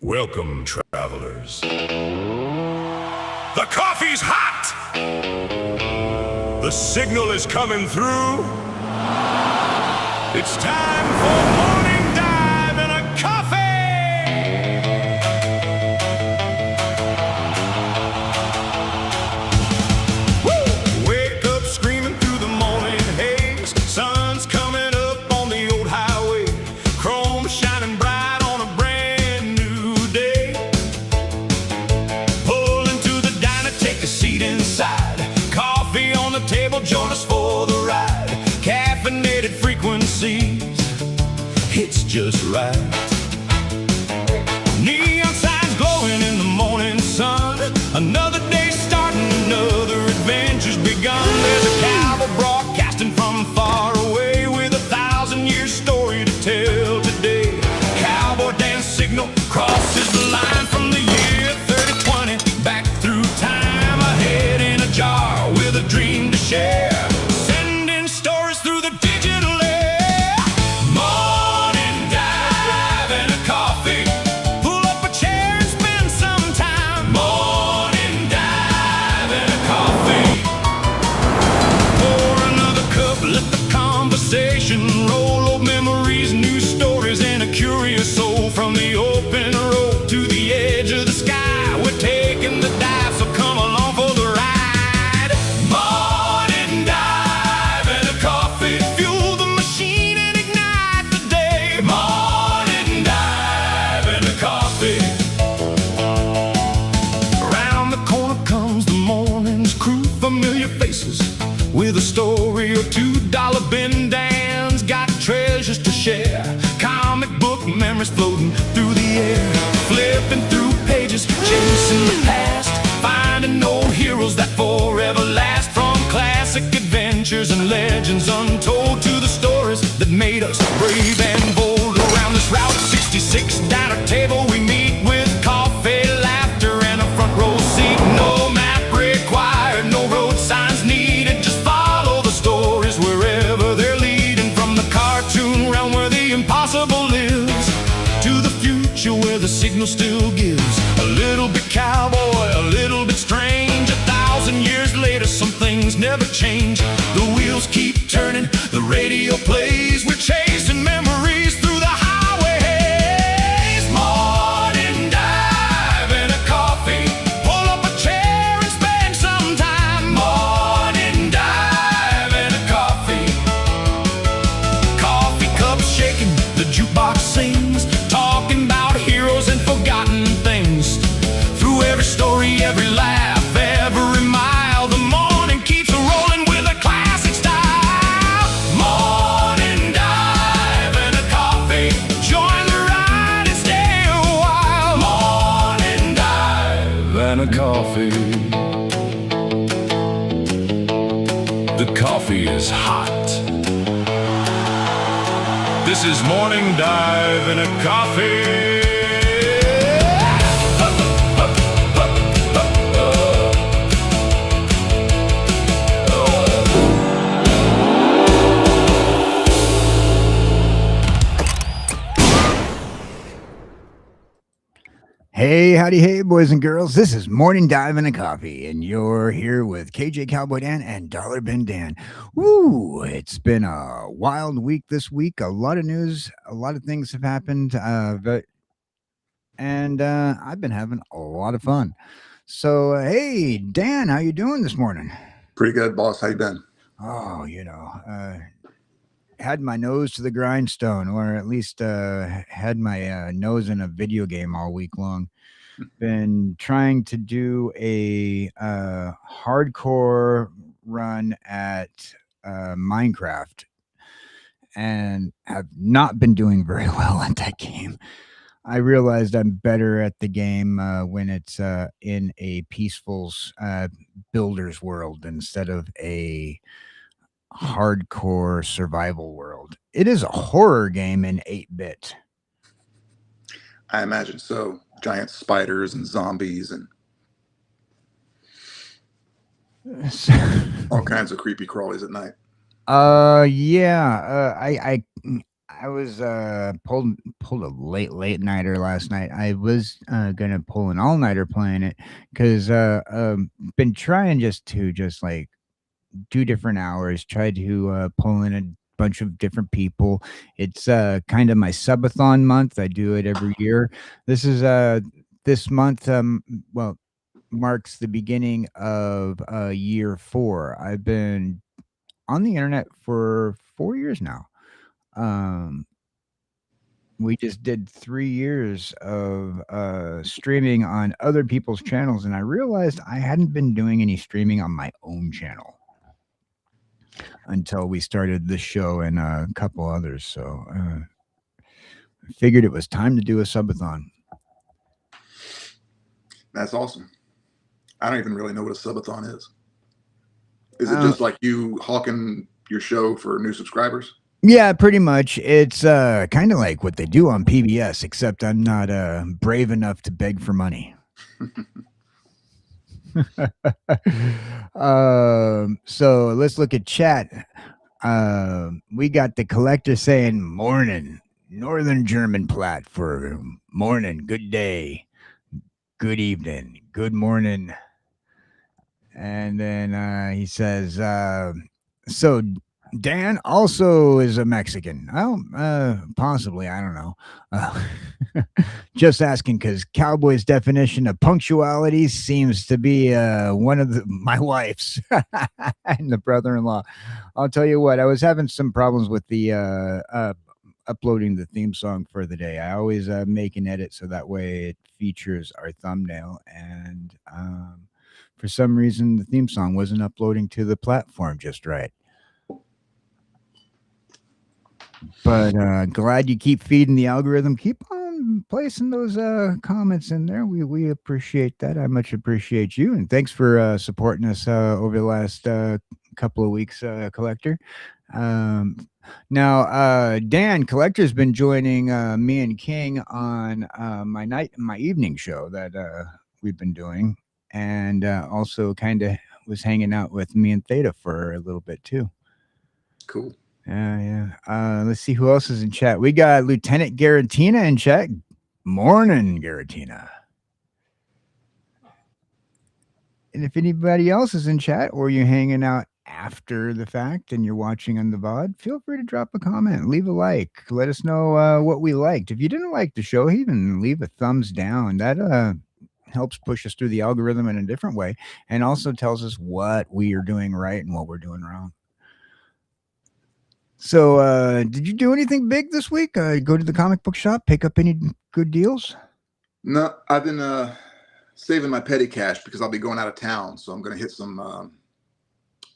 Welcome, travelers. The coffee's hot! The signal is coming through. It's time for morning dive and a coffee! Woo! Wake up screaming through the morning haze. Sun's coming up on the old highway. Chrome shining bright on a brand new day. Pull into the diner, take a seat inside. Coffee on the table, join us for the ride. Caffeinated frequencies, it's just right. Neon signs glowing in the morning sun. Another day starting, another adventure's begun. There's a cowboy broadcasting from far away with 1,000-year story to tell today. Cowboy Dan's signal crosses the line from the year 3020 back through time. A head in a jar with a dream to share. Sending stories through the digital air. Morning dive and a coffee. Pull up a chair and spend some time. Morning dive and a coffee. Pour another cup, let the conversation roll. Old memories, new stories, and a curious soul. From the open road to the edge of the sky, we're taking the dive, so come along for the ride. Morning dive and a coffee. Fuel the machine and ignite the day. Morning dive and a coffee. Around the corner comes the morning's crew. Familiar faces with a story or two. Dollar bin Dan's got treasures to share. Comic book memories floating through the air. Flipping through pages, chasing the past. Finding old heroes that forever last. From classic adventures and legends untold to the stories that made us brave and bold. Around this Route 66 diner table we meet with coffee, laughter, and a front row seat. No map required, no road signs needed. Just follow the stories wherever they're leading. From the cartoon realm where the impossible lives, to the future where the signal still gives. A little bit cowboy, a little bit strange. 1,000 years later, some things never change. The wheels keep turning, the radio plays. We're chasing memories through the highways. Morning dive and a coffee. Pull up a chair and spend some time. Morning dive and a coffee. Coffee cups shaking, the jukebox sings. Talking about heroes and forgotten things. Through every story, every laugh, every mile, the morning keeps rolling with a classic style. Morning dive and a coffee. Join the ride and stay a while. Morning dive and a coffee. The coffee is hot. This is morning dive and a coffee. Hey, howdy, hey, boys and girls. This is Morning Dive and a Coffee, and you're here with KJCowboyDan and Dollar Bin Dan. Woo! It's been a wild week this week. A lot of news, a lot of things have happened, I've been having a lot of fun. So, hey, Dan, how you doing this morning? Pretty good, boss. How you been? Oh, had my nose to the grindstone, or at least had my nose in a video game all week long. Been trying to do a hardcore run at Minecraft and have not been doing very well at that game. I realized I'm better at the game when it's in a peaceful builder's world instead of a hardcore survival world. It is a horror game in 8-bit. I imagine so. Giant spiders and zombies and all kinds of creepy crawlies at night. Yeah. I was pulled a late nighter last night. I was gonna pull an all nighter playing it because been trying just like do different hours, try to pull in a bunch of different people. It's kind of my subathon month. I do it every year. This is this month well marks the beginning of year 4. I've been on the internet for 4 years now. Um we just did 3 years of streaming on other people's channels, and I realized I hadn't been doing any streaming on my own channel until we started this show and a couple others. So I figured it was time to do a subathon. That's awesome. I don't even really know what a subathon is. Is it Uh, just like you hawking your show for new subscribers? yeah, pretty much. It's kind of like what they do on PBS, except I'm not brave enough to beg for money. So let's look at chat. We got the collector saying morning, Northern German plat for morning, good day, good evening, good morning. And then he says, so Dan also is a Mexican. Oh, possibly. I don't know. Uh, just asking because Cowboy's definition of punctuality seems to be one of my wife's and the brother-in-law. I'll tell you what, I was having some problems with the uploading the theme song for the day. I always make an edit so that way it features our thumbnail. And for some reason, the theme song wasn't uploading to the platform just right. But glad you keep feeding the algorithm. Keep on placing those comments in there. We appreciate that. I much appreciate you, and thanks for supporting us over the last couple of weeks, Collector. Now, Dan Collector's been joining me and King on my evening show that we've been doing, and also kind of was hanging out with me and Theta for a little bit too. Cool. Yeah. Let's see who else is in chat. We got Lieutenant Garatina in chat. Morning, Garatina. And if anybody else is in chat or you're hanging out after the fact and you're watching on the VOD, feel free to drop a comment, leave a like, let us know what we liked. If you didn't like the show, even leave a thumbs down. That helps push us through the algorithm in a different way and also tells us what we are doing right and what we're doing wrong. So, did you do anything big this week? Go to the comic book shop, pick up any good deals? No, I've been saving my petty cash because I'll be going out of town. So I'm going to hit some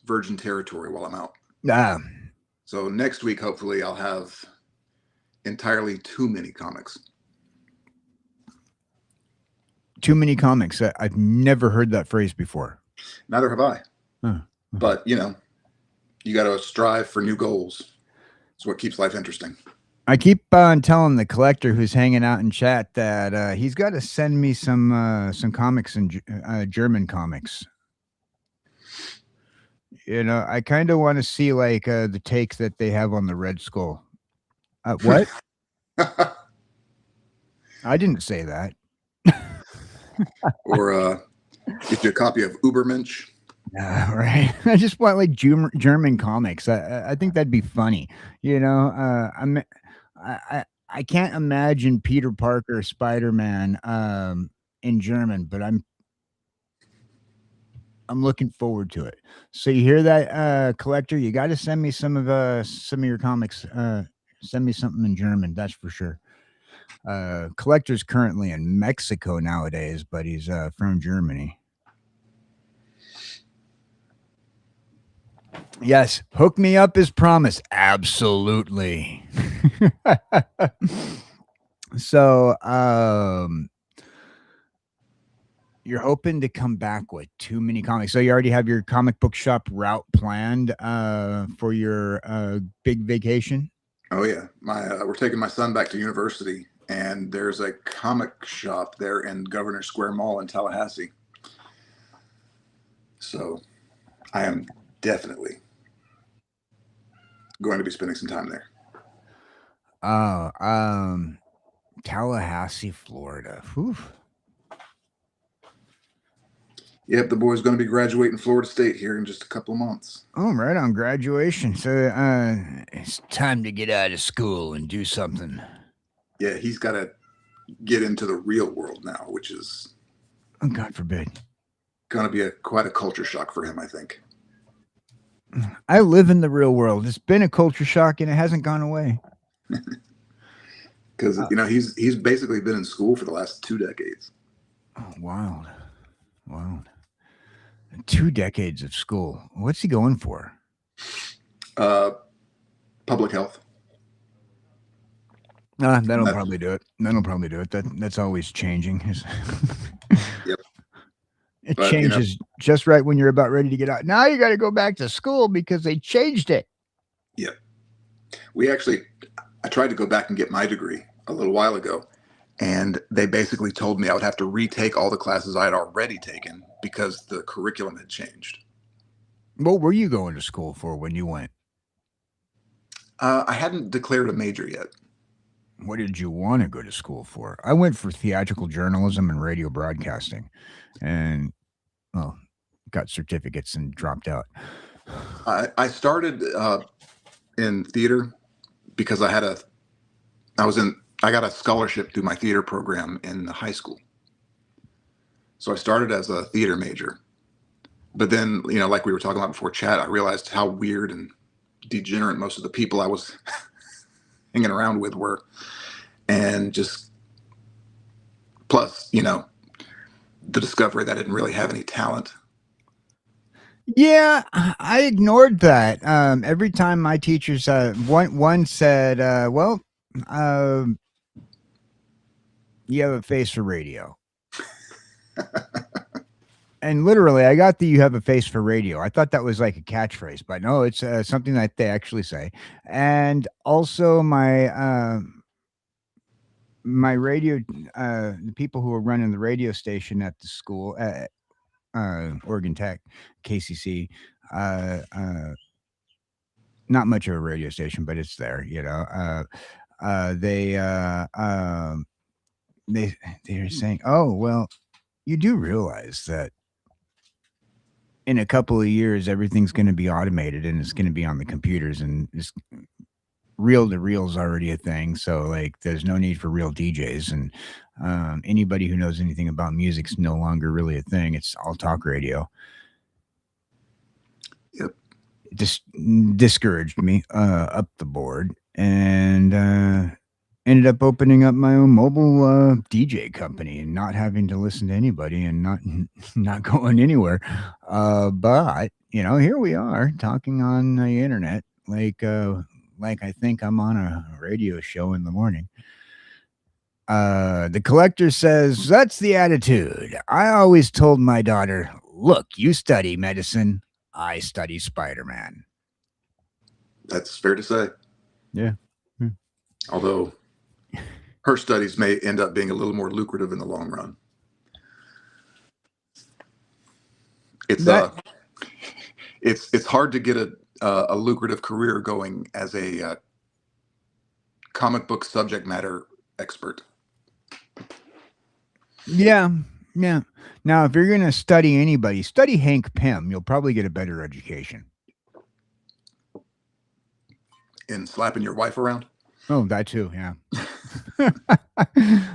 virgin territory while I'm out. Ah, So next week, hopefully, I'll have entirely too many comics. too many comics. I've never heard that phrase before. Neither have I. Huh. But, you know, you got to strive for new goals. It's what keeps life interesting. I keep on telling the collector who's hanging out in chat that he's got to send me some comics and German comics. You know, I kind of want to see like the take that they have on the Red Skull. What? I didn't say that. Or get you a copy of Ubermensch. Right. I just want like German comics. I think that'd be funny. You know, I can't imagine Peter Parker, Spider-Man, in German, but I'm looking forward to it. So you hear that, collector? You got to send me some of your comics. Send me something in German. That's for sure. Collector's currently in Mexico nowadays, but he's from Germany. Yes, hook me up as promised. Absolutely. So, you're hoping to come back with too many comics. So you already have your comic book shop route planned for your big vacation? Oh yeah, we're taking my son back to university, and there's a comic shop there in Governor Square Mall in Tallahassee. So I am definitely going to be spending some time there. Oh, Tallahassee, Florida. Whew. Yep, the boy's going to be graduating Florida State here in just a couple of months. Oh, right on graduation. So it's time to get out of school and do something. Yeah, he's got to get into the real world now, which is, oh, God forbid, going to be quite a culture shock for him, I think. I live in the real world. It's been a culture shock and it hasn't gone away. Because he's basically been in school for the last 2 decades. Oh, wild. 2 decades of school. What's he going for? Public health. That'll probably do it. That's always changing. Yep. It changes just right when you're about ready to get out. Now you got to go back to school because they changed it. Yep. I tried to go back and get my degree a little while ago, and they basically told me I would have to retake all the classes I had already taken because the curriculum had changed. What were you going to school for when you went? I hadn't declared a major yet. What did you want to go to school for? I went for theatrical journalism and radio broadcasting, and got certificates and dropped out. I started in theater because I got a scholarship through my theater program in high school. So I started as a theater major, but then, like we were talking about before chat, I realized how weird and degenerate most of the people I was hanging around with were. And just plus, the discovery that I didn't really have any talent. Yeah, I ignored that. Every time my teachers, one said, well, you have a face for radio. And literally, I got the "you have a face for radio." I thought that was like a catchphrase, but no, it's something that they actually say. And also, my radio, the people who were running the radio station at the school, Oregon Tech, KCC, not much of a radio station, but it's there. They're saying, "Oh, well, you do realize that in a couple of years, everything's going to be automated and it's going to be on the computers, and reel to reel is already a thing. So like, there's no need for real DJs, and anybody who knows anything about music's no longer really a thing. It's all talk radio." Yep. Just discouraged me up the board, and ended up opening up my own mobile DJ company and not having to listen to anybody and not going anywhere. But here we are talking on the internet, like I think I'm on a radio show in the morning. The collector says, "That's the attitude. I always told my daughter, look, you study medicine, I study Spider-Man." That's fair to say. Yeah. Although her studies may end up being a little more lucrative in the long run. It's hard to get a lucrative career going as a comic book subject matter expert. Yeah. Now, if you're going to study anybody, study Hank Pym. You'll probably get a better education. In slapping your wife around? Oh, that too, yeah.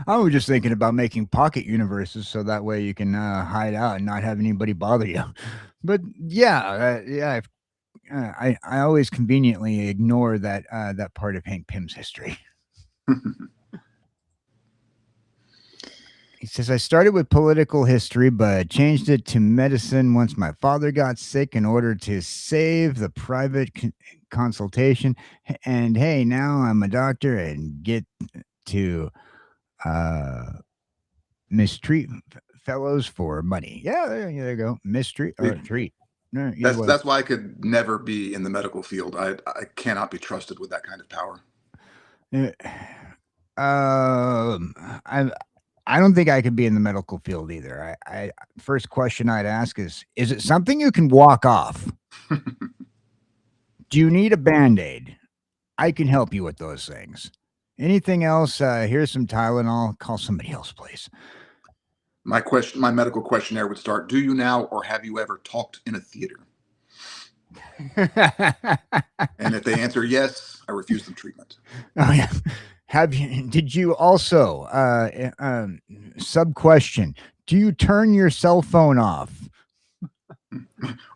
I was just thinking about making pocket universes so that way you can hide out and not have anybody bother you. But I always conveniently ignore that part of Hank Pym's history. He says, "I started with political history, but changed it to medicine once my father got sick in order to save the private consultation. And hey, now I'm a doctor and get to mistreat fellows for money." Yeah, there you go. Mistreat or treat. No, that's why I could never be in the medical field. I cannot be trusted with that kind of power. I don't think I could be in the medical field either. I first question I'd ask is it something you can walk off? Do you need a Band-Aid? I can help you with those things. Anything else? Here's some Tylenol. Call somebody else, please. My medical questionnaire would start: do you now, or have you ever talked in a theater? And if they answer yes, I refuse them treatment. Oh, yeah. Did you also, sub question, do you turn your cell phone off?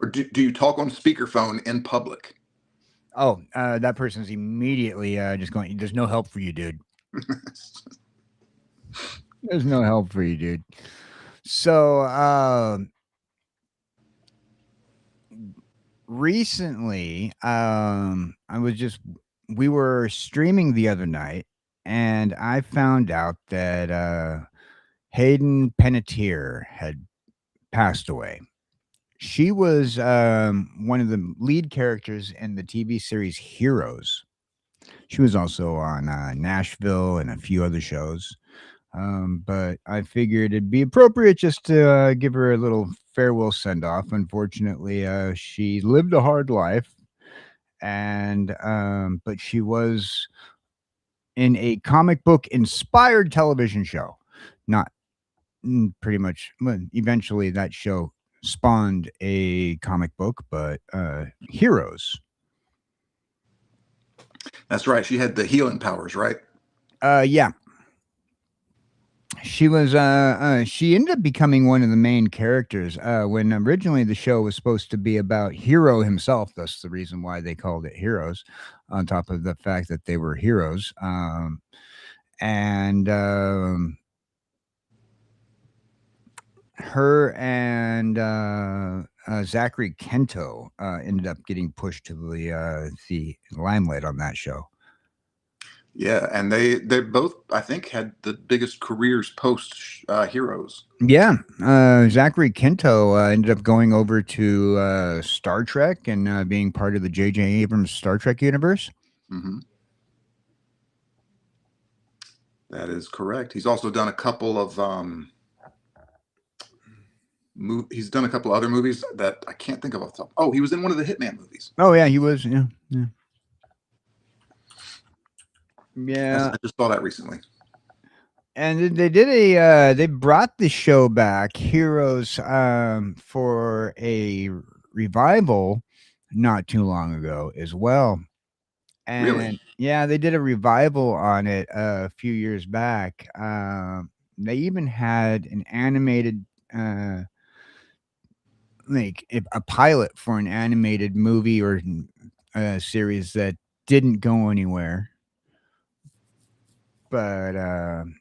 Or do you talk on speakerphone in public? Oh, that person's immediately just going, there's no help for you, dude. There's no help for you, dude. So, recently, we were streaming the other night, and I found out that Hayden Panettiere had passed away. She was one of the lead characters in the TV series Heroes. She was also on Nashville and a few other shows. But I figured it'd be appropriate just to give her a little farewell send off. Unfortunately, she lived a hard life, and but she was in a comic book inspired television show. Not pretty much. Well, eventually, that show spawned a comic book, but Heroes. That's right. She had the healing powers, right? Yeah. She was she ended up becoming one of the main characters when originally the show was supposed to be about Hero himself. That's the reason why they called it Heroes, on top of the fact that they were heroes. And her and Zachary Quinto ended up getting pushed to the limelight on that show. Yeah, and they both, I think, had the biggest careers post Heroes. Yeah, Zachary Quinto ended up going over to Star Trek and being part of the J.J. Abrams Star Trek universe. Mm-hmm. That is correct. He's also done a couple of he's done a couple other movies that I can't think of off the top. Oh, he was in one of the Hitman movies. Oh yeah, he was. Yeah. I just saw that recently. And they did they brought the show back, Heroes, for a revival not too long ago as well. And Really? yeah, they did a revival on it a few years back. They even had an animated like a pilot for an animated movie or series that didn't go anywhere. But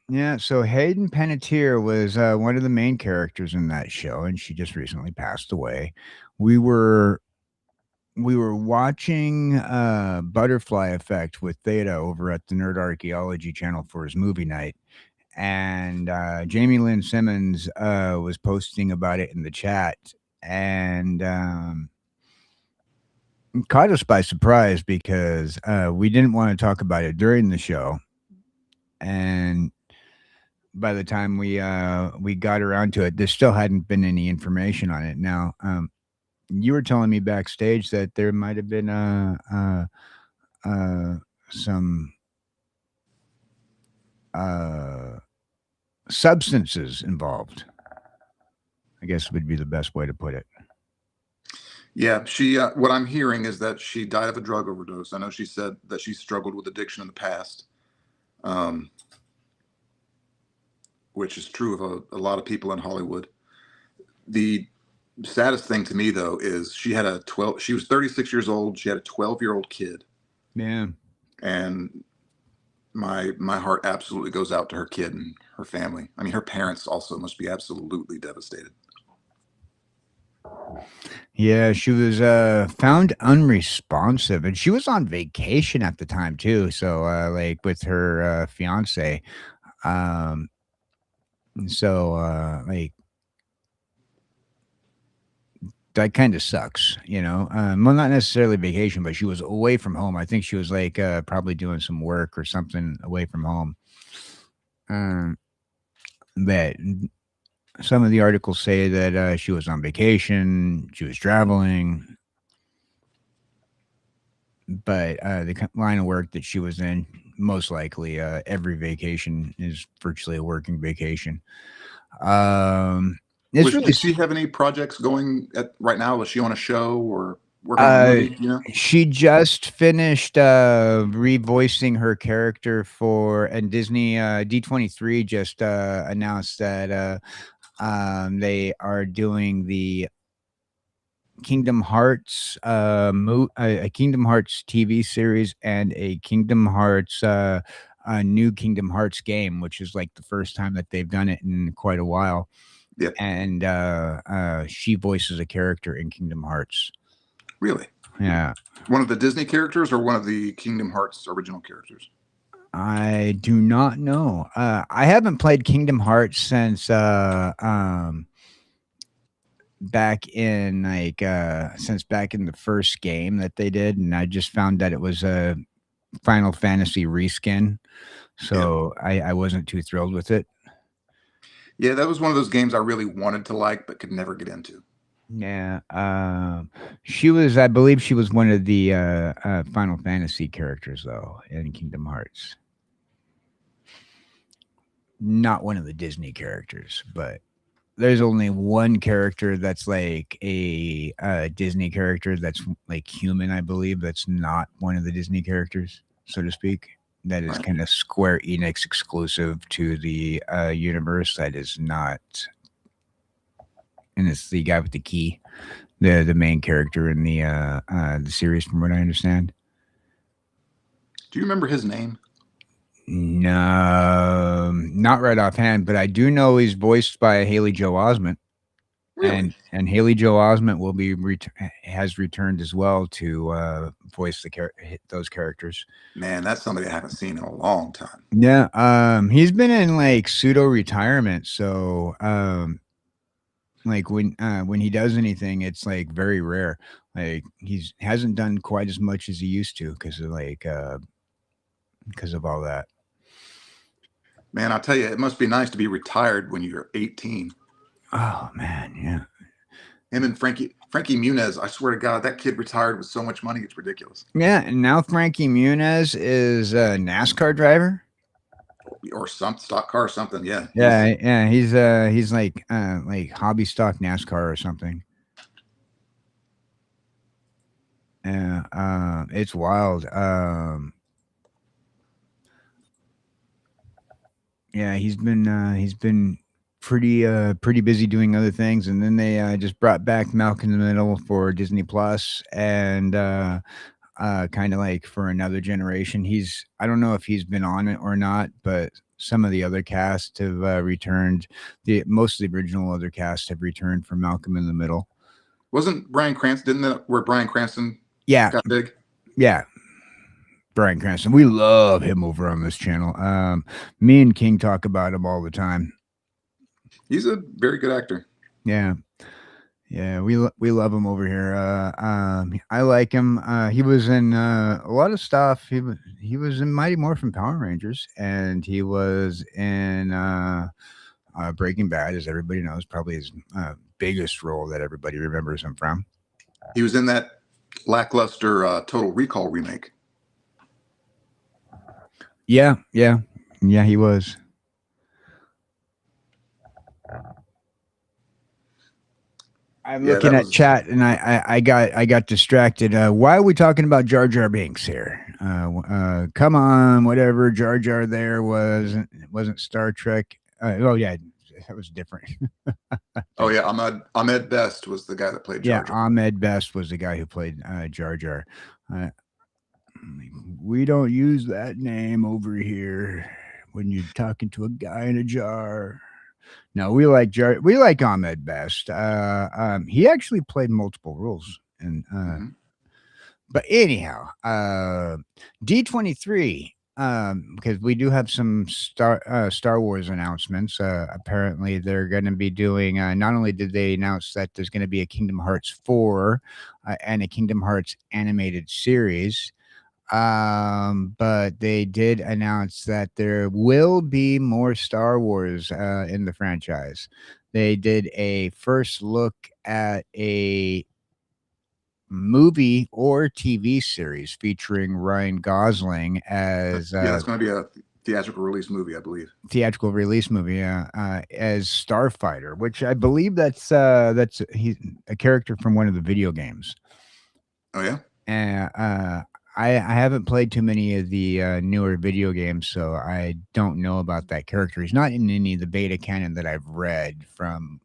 yeah, so Hayden Panettiere was one of the main characters in that show, and she just recently passed away. We were watching Butterfly Effect with Theta over at the Nerd Archaeology channel for his movie night, and Jamie Lynn Simmons was posting about it in the chat, and caught us by surprise because we didn't want to talk about it during the show. And by the time we got around to it, there still hadn't been any information on it. Now, you were telling me backstage that there might have been some substances involved, I guess would be the best way to put it. Yeah, she. What I'm hearing is that she died of a drug overdose. I know she said that she struggled with addiction in the past. Which is true of a lot of people in Hollywood. The saddest thing to me, though, is she was 36 years old. She had a 12-year-old kid. Yeah. And my heart absolutely goes out to her kid and her family. I mean, her parents also must be absolutely devastated. Yeah, she was found unresponsive, and she was on vacation at the time too. So like with her fiance. So like that kind of sucks, you know. Well, not necessarily vacation, but she was away from home. I think she was like probably doing some work or something away from home. That some of the articles say that she was on vacation, she was traveling, but the line of work that she was in, most likely. Every vacation is virtually a working vacation. It's really Does she have any projects going right now? Was she on a show or working on a movie? You know? she just finished revoicing her character for, and Disney D23 just announced that they are doing the Kingdom Hearts a Kingdom Hearts TV series and a Kingdom Hearts a new Kingdom Hearts game, which is like the first time that they've done it in quite a while. Yeah. And she voices a character in Kingdom Hearts. Really? Yeah. One of the Disney characters or one of the Kingdom Hearts original characters? I do not know. I haven't played Kingdom Hearts since back in since back in the first game that they did, and I just found that it was a Final Fantasy reskin, so I wasn't too thrilled with it. Yeah, that was one of those games I really wanted to like but could never get into. Yeah, she was, I believe, she was one of the Final Fantasy characters though in Kingdom Hearts. Not one of the Disney characters, but there's only one character that's like a Disney character that's like human, I believe. That's not one of the Disney characters, so to speak. That is kind of Square Enix exclusive to the universe. That is not, and it's the guy with the key, the main character in the series, from what I understand. Do you remember his name? No, not right offhand, but I do know he's voiced by Haley Joel Osment. Really? And Haley Joel Osment will be has returned as well to voice those characters. Man, that's somebody I haven't seen in a long time. Yeah, he's been in like pseudo retirement, so like when he does anything, it's like very rare. Like hasn't done quite as much as he used to because of all that. Man, I'll tell you, it must be nice to be retired when you're 18. Oh man, yeah. Him and Frankie Muniz, I swear to God, that kid retired with so much money, it's ridiculous. Yeah, and now Frankie Muniz is a NASCAR driver. Or some stock car or something. Yeah. Yeah, he's like hobby stock NASCAR or something. Yeah, it's wild. Yeah, he's been pretty busy doing other things, and then they just brought back Malcolm in the Middle for Disney Plus, and kind of like for another generation. I don't know if he's been on it or not, but some of the other cast have returned. Most of the original other cast have returned for Malcolm in the Middle. Wasn't Bryan Cranston, where Bryan Cranston got big? Yeah. Bryan Cranston. We love him over on this channel. Me and King talk about him all the time. He's a very good actor. Yeah. Yeah, we love him over here. I like him. He was in a lot of stuff. He was in Mighty Morphin Power Rangers, and he was in Breaking Bad, as everybody knows, probably his biggest role that everybody remembers him from. He was in that lackluster Total Recall remake. Yeah, he was. I'm looking at chat, and I got distracted. Why are we talking about Jar Jar Binks here? Come on, whatever Jar Jar there wasn't Star Trek. Oh yeah, that was different. Oh yeah, Ahmed Best was the guy that played Jar Jar. Yeah, Ahmed Best was the guy who played Jar Jar. We don't use that name over here when you're talking to a guy in a jar. No, we like Ahmed Best. He actually played multiple roles, and but anyhow, D23. Because we do have some Star Wars announcements. Apparently, they're going to be doing. Not only did they announce that there's going to be a Kingdom Hearts 4 and a Kingdom Hearts animated series. But they did announce that there will be more Star Wars in the franchise. They did a first look at a movie or TV series featuring Ryan Gosling as Yeah, that's going to be a theatrical release movie, I believe. theatrical release movie as Starfighter, which I believe that's he's a character from one of the video games. Oh yeah. I haven't played too many of the newer video games, so I don't know about that character. He's not in any of the beta canon that I've read from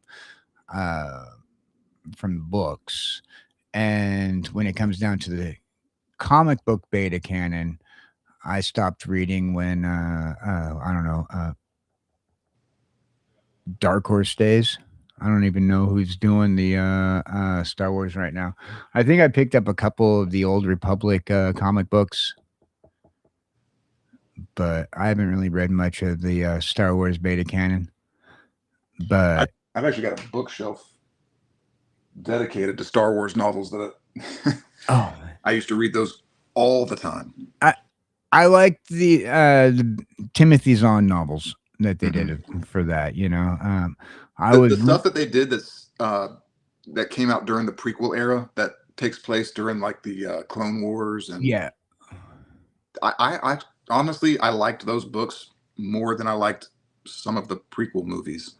the books. And when it comes down to the comic book beta canon, I stopped reading when I don't know, Dark Horse days. I don't even know who's doing the Star Wars right now. I think I picked up a couple of the Old Republic comic books, but I haven't really read much of the Star Wars beta canon. But I've actually got a bookshelf dedicated to Star Wars novels that I used to read those all the time. I liked the Timothy Zahn novels that they did for that. You know, the stuff that they did that came out during the prequel era that takes place during like the Clone Wars and I honestly I liked those books more than I liked some of the prequel movies.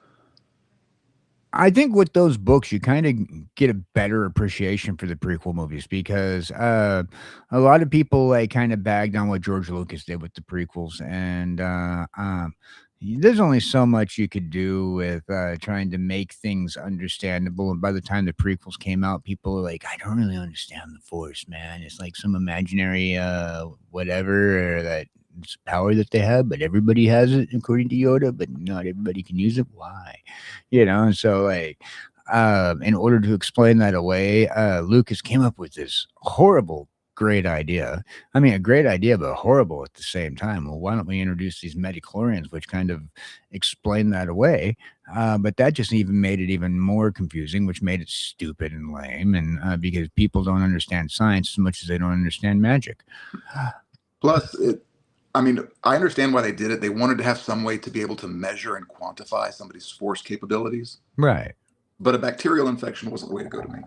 I think with those books, you kind of get a better appreciation for the prequel movies because a lot of people like kind of bagged on what George Lucas did with the prequels, and there's only so much you could do with trying to make things understandable. And by the time the prequels came out, people were like, "I don't really understand the Force, man. It's like some imaginary whatever that." It's power that they have, but everybody has it according to Yoda, but not everybody can use it. Why? You know, and so like in order to explain that away, Lucas came up with this horrible great idea. I mean, a great idea, but horrible at the same time. Well, why don't we introduce these metachlorians, which kind of explain that away? But that just even made it even more confusing, which made it stupid and lame. And because people don't understand science as much as they don't understand magic. Plus, I mean, I understand why they did it. They wanted to have some way to be able to measure and quantify somebody's force capabilities. Right. But a bacterial infection wasn't the way to go to me.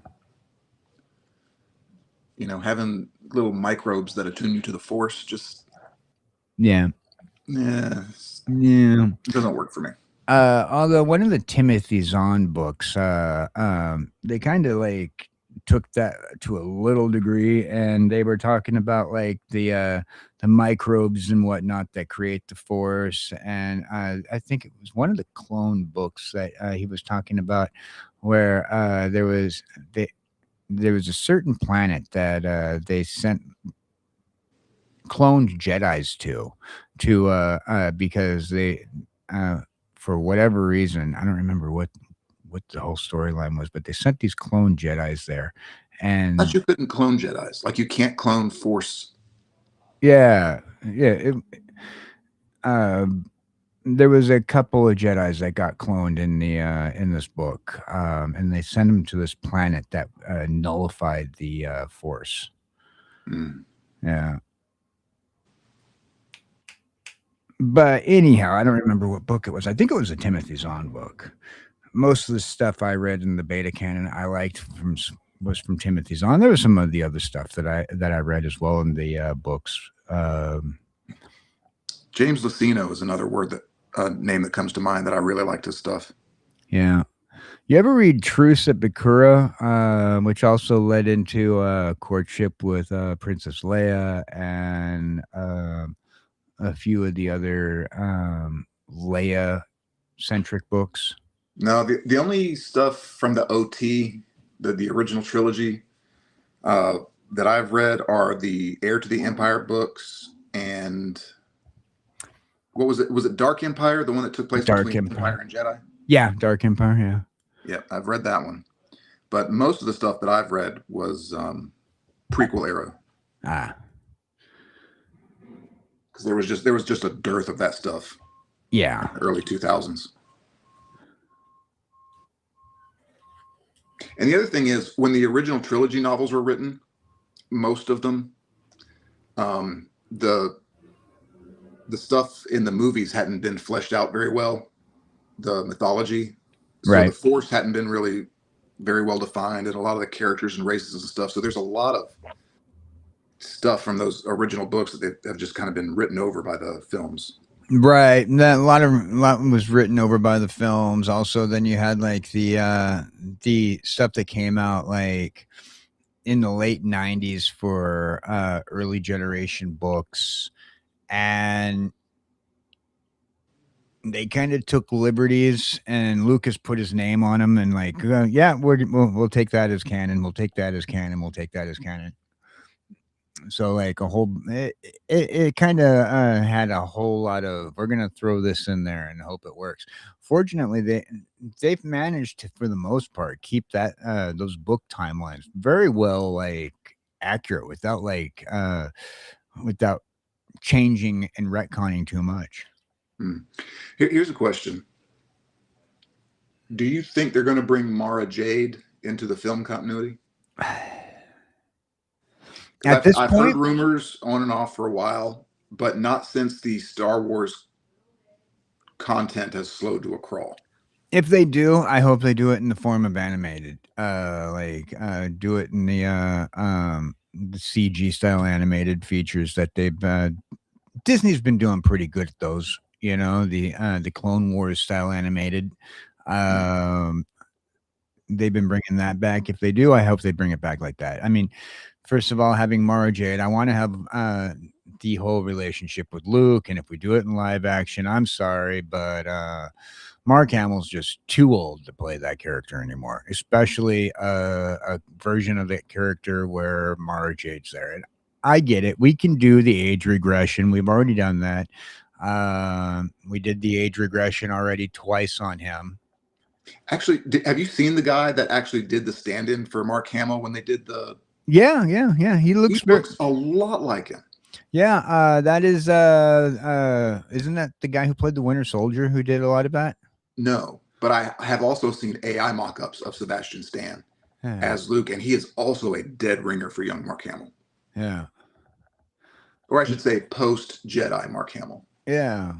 You know, having little microbes that attune you to the force just yeah, it doesn't work for me. Although one of the Timothy Zahn books, they kind of like took that to a little degree, and they were talking about like the microbes and whatnot that create the force. And I think it was one of the clone books that he was talking about, where there was a certain planet that they sent cloned Jedis to because they for whatever reason, I don't remember what the whole storyline was, but they sent these clone Jedis there, and But you couldn't clone Jedis. Like you can't clone force. yeah. There was a couple of Jedis that got cloned in this book, and they sent them to this planet that nullified the force. Yeah. But anyhow, I don't remember what book it was. I think it was a Timothy Zahn book. Most of the stuff I read in the beta canon I liked was from Timothy Zahn. There was some of the other stuff that I read as well in the books. James Luceno is another name that comes to mind that I really liked his stuff. Yeah. You ever read Truce at Bakura, which also led into courtship with Princess Leia and a few of the other Leia-centric books? No, the only stuff from the OT, the original trilogy, that I've read are the Heir to the Empire books and what was it? Was it Dark Empire, the one that took place between Empire and Jedi? Yeah, Dark Empire, yeah. Yeah, I've read that one. But most of the stuff that I've read was prequel era. Because there was just a dearth of that stuff. Yeah. Early 2000s. And the other thing is, when the original trilogy novels were written, most of them, the stuff in the movies hadn't been fleshed out very well, the mythology. So the Force hadn't been really very well defined, and a lot of the characters and races and stuff. So there's a lot of stuff from those original books that have just kind of been written over by the films. Right. That a lot was written over by the films. Also, then you had like the stuff that came out like in the late 90s for early generation books, and they kind of took liberties, and Lucas put his name on them, and like, yeah, we'll take that as canon. We'll take that as canon. We'll take that as canon. So like a whole, it kind of had a whole lot of, we're gonna throw this in there and hope it works. Fortunately, they've managed to, for the most part, keep that those book timelines very well, like accurate, without like without changing and retconning too much. Here's a question. Do you think they're going to bring Mara Jade into the film continuity? I've heard rumors on and off for a while, but not since the Star Wars content has slowed to a crawl. If they do, I hope they do it in the form of animated. Do it in the CG style animated features that they've Disney's been doing pretty good at those. You know, the Clone Wars style animated. They've been bringing that back. If they do, I hope they bring it back like that. I mean, first of all, having Mara Jade, I want to have the whole relationship with Luke, and if we do it in live action, I'm sorry, but Mark Hamill's just too old to play that character anymore, especially a version of that character where Mara Jade's there. And I get it. We can do the age regression. We've already done that. We did the age regression already twice on him. Actually, have you seen the guy that actually did the stand-in for Mark Hamill when they did the? Yeah. He looks a lot like him. Yeah, that is isn't that the guy who played the Winter Soldier who did a lot of that? No, but I have also seen AI mock-ups of Sebastian Stan as Luke, and he is also a dead ringer for young Mark Hamill. Yeah. Or I should say post-Jedi Mark Hamill. Yeah.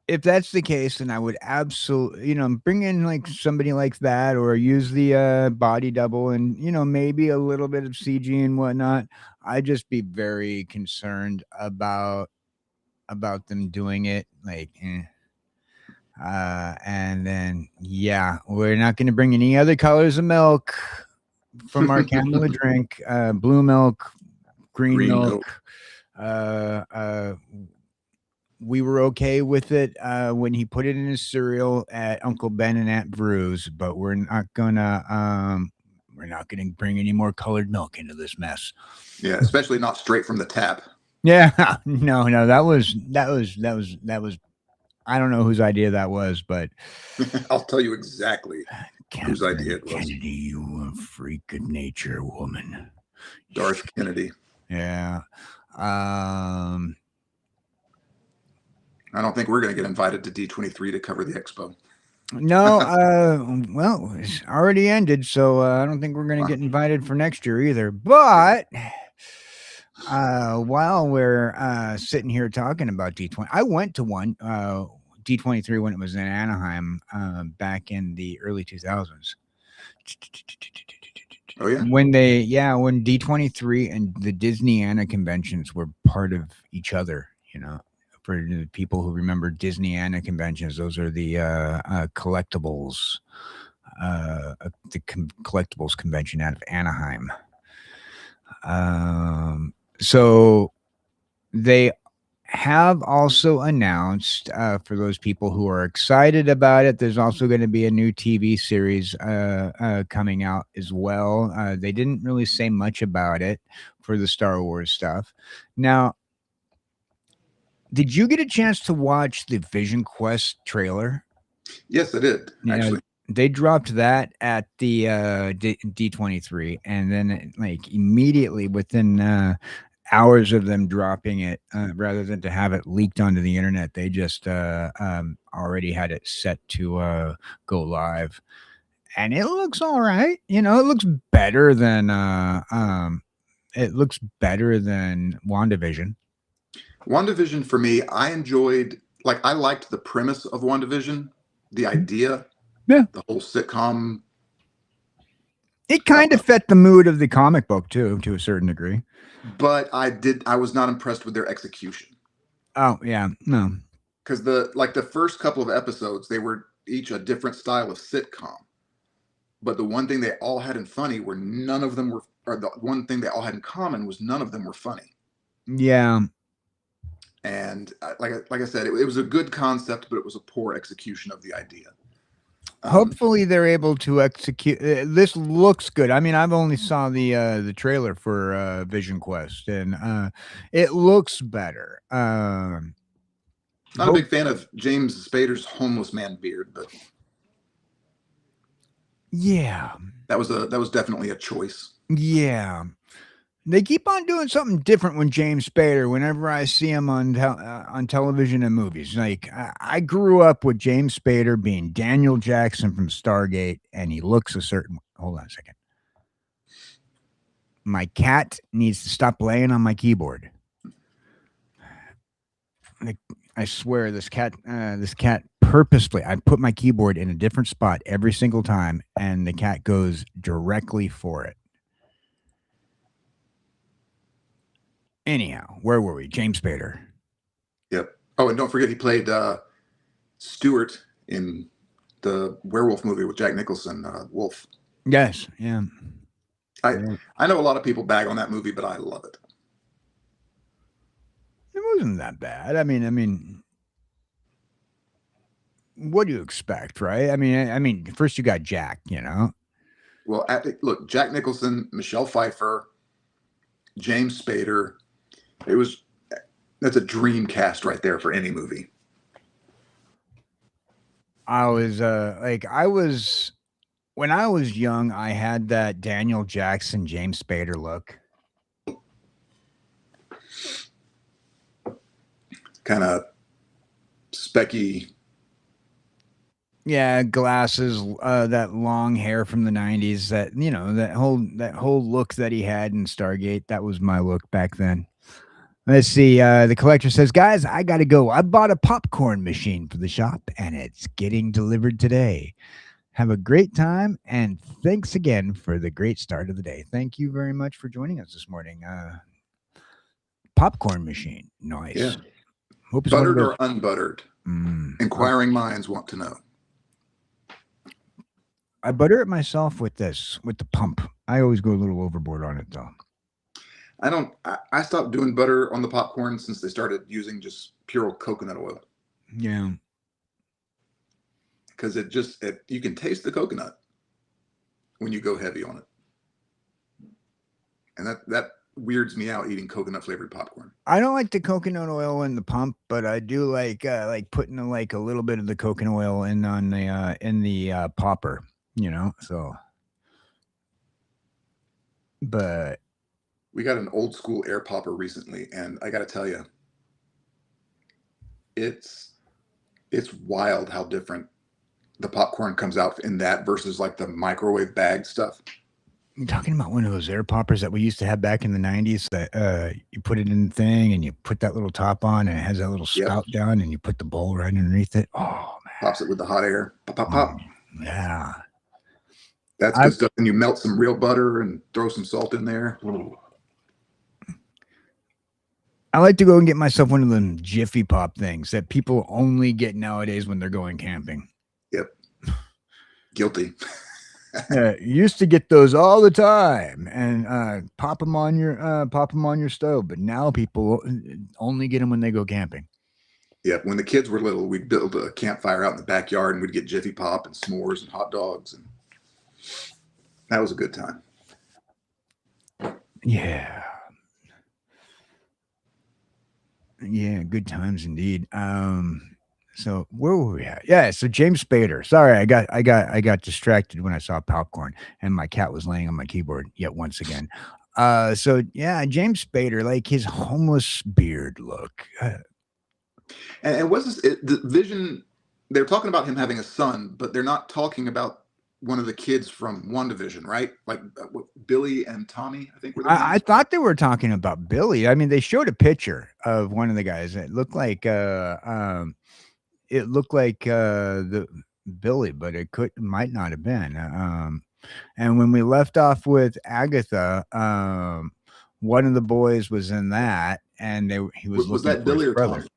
If that's the case, then I would absolutely, bring in like somebody like that, or use the body double, and maybe a little bit of CG and whatnot. I'd just be very concerned about them doing it like. And then we're not going to bring any other colors of milk from our Camel to drink. Blue milk, green milk. We were okay with it when he put it in his cereal at Uncle Ben and Aunt Bruce, but we're not gonna bring any more colored milk into this mess. Yeah, especially not straight from the tap. Yeah, no, that was I don't know whose idea that was, but I'll tell you exactly whose idea it was. Kennedy, you a freak of nature, woman. Darth Kennedy. Yeah. I don't think we're going to get invited to D23 to cover the expo. No, well, it's already ended, so I don't think we're going to get invited for next year either. But while we're sitting here talking about D20, I went to one D23 when it was in Anaheim back in the early 2000s. Oh yeah. When D23 and the Disneyana conventions were part of each other, for the people who remember Disneyana conventions, those are the collectibles, collectibles convention out of Anaheim. So they have also announced, for those people who are excited about it, there's also going to be a new TV series coming out as well. They didn't really say much about it for the Star Wars stuff. Now, did you get a chance to watch the Vision Quest trailer? Yes, I did, actually. They dropped that at the D23, and then like immediately within hours of them dropping it, rather than to have it leaked onto the internet, they just already had it set to go live, and it looks all right. It looks better than WandaVision. WandaVision, for me, I liked the premise of WandaVision, the idea, Yeah. The whole sitcom. It kind of fit the mood of the comic book too, to a certain degree. But I was not impressed with their execution. Oh yeah, no. Because the first couple of episodes, they were each a different style of sitcom. But the one thing they all had in funny were none of them were, or the one thing they all had in common was none of them were funny. Yeah. And like I said, it was a good concept, but it was a poor execution of the idea. Hopefully they're able to execute. This looks good. I mean, I've only saw the trailer for Vision Quest, and it looks better. Not a big fan of James Spader's homeless man beard, but yeah, that was definitely a choice. Yeah. They keep on doing something different when James Spader. Whenever I see him on television and movies, like I grew up with James Spader being Daniel Jackson from Stargate, and he looks a certain. Hold on a second. My cat needs to stop laying on my keyboard. I swear, this cat purposely. I put my keyboard in a different spot every single time, and the cat goes directly for it. Anyhow, where were we? James Spader. Yep. Oh, and don't forget he played Stewart in the werewolf movie with Jack Nicholson, Wolf. Yes. Yeah. I know a lot of people bag on that movie, but I love it. It wasn't that bad. I mean, what do you expect, right? I mean, first you got Jack, you know. Well, look, Jack Nicholson, Michelle Pfeiffer, James Spader. That's a dream cast right there for any movie. When I was young, I had that Daniel Jackson, James Spader look. Kind of specky. Yeah, glasses, that long hair from the 90s, that, you know, that whole look that he had in Stargate. That was my look back then. Let's see. The collector says, guys, I got to go. I bought a popcorn machine for the shop, and it's getting delivered today. Have a great time, and thanks again for the great start of the day. Thank you very much for joining us this morning. Popcorn machine. Nice. Yeah. Hope buttered or unbuttered? Inquiring minds want to know. I butter it myself with the pump. I always go a little overboard on it, though. I stopped doing butter on the popcorn since they started using just pure coconut oil. Yeah. Because you can taste the coconut when you go heavy on it. And that weirds me out, eating coconut flavored popcorn. I don't like the coconut oil in the pump, but I do like putting a little bit of the coconut oil in the popper, you know. So, but we got an old school air popper recently, and I got to tell you, it's wild how different the popcorn comes out in that versus like the microwave bag stuff. I'm talking about one of those air poppers that we used to have back in the 90s that you put it in the thing and you put that little top on and it has that little spout down and you put the bowl right underneath it. Oh, man. Pops it with the hot air. Pop, pop, pop. Yeah. That's good stuff. And you melt some real butter and throw some salt in there. Ooh. I like to go and get myself one of them Jiffy Pop things that people only get nowadays when they're going camping. Yep. Guilty. Used to get those all the time and pop them on your stove, but now people only get them when they go camping. Yeah, when the kids were little, we'd build a campfire out in the backyard and we'd get Jiffy Pop and s'mores and hot dogs, and that was a good time. Yeah. Yeah, good times indeed. So where were we at? Yeah, so James Spader. Sorry, I got distracted when I saw popcorn and my cat was laying on my keyboard yet once again. So yeah, James Spader, like his homeless beard look. And was this the Vision? They're talking about him having a son, but they're not talking about one of the kids from WandaVision, right? Like Billy and Tommy, I think. I thought they were talking about Billy. I mean, they showed a picture of one of the guys. It looked like the Billy, but it might not have been. And when we left off with Agatha, one of the boys was in that, and he was Was looking that for his Billy or brother. Tommy?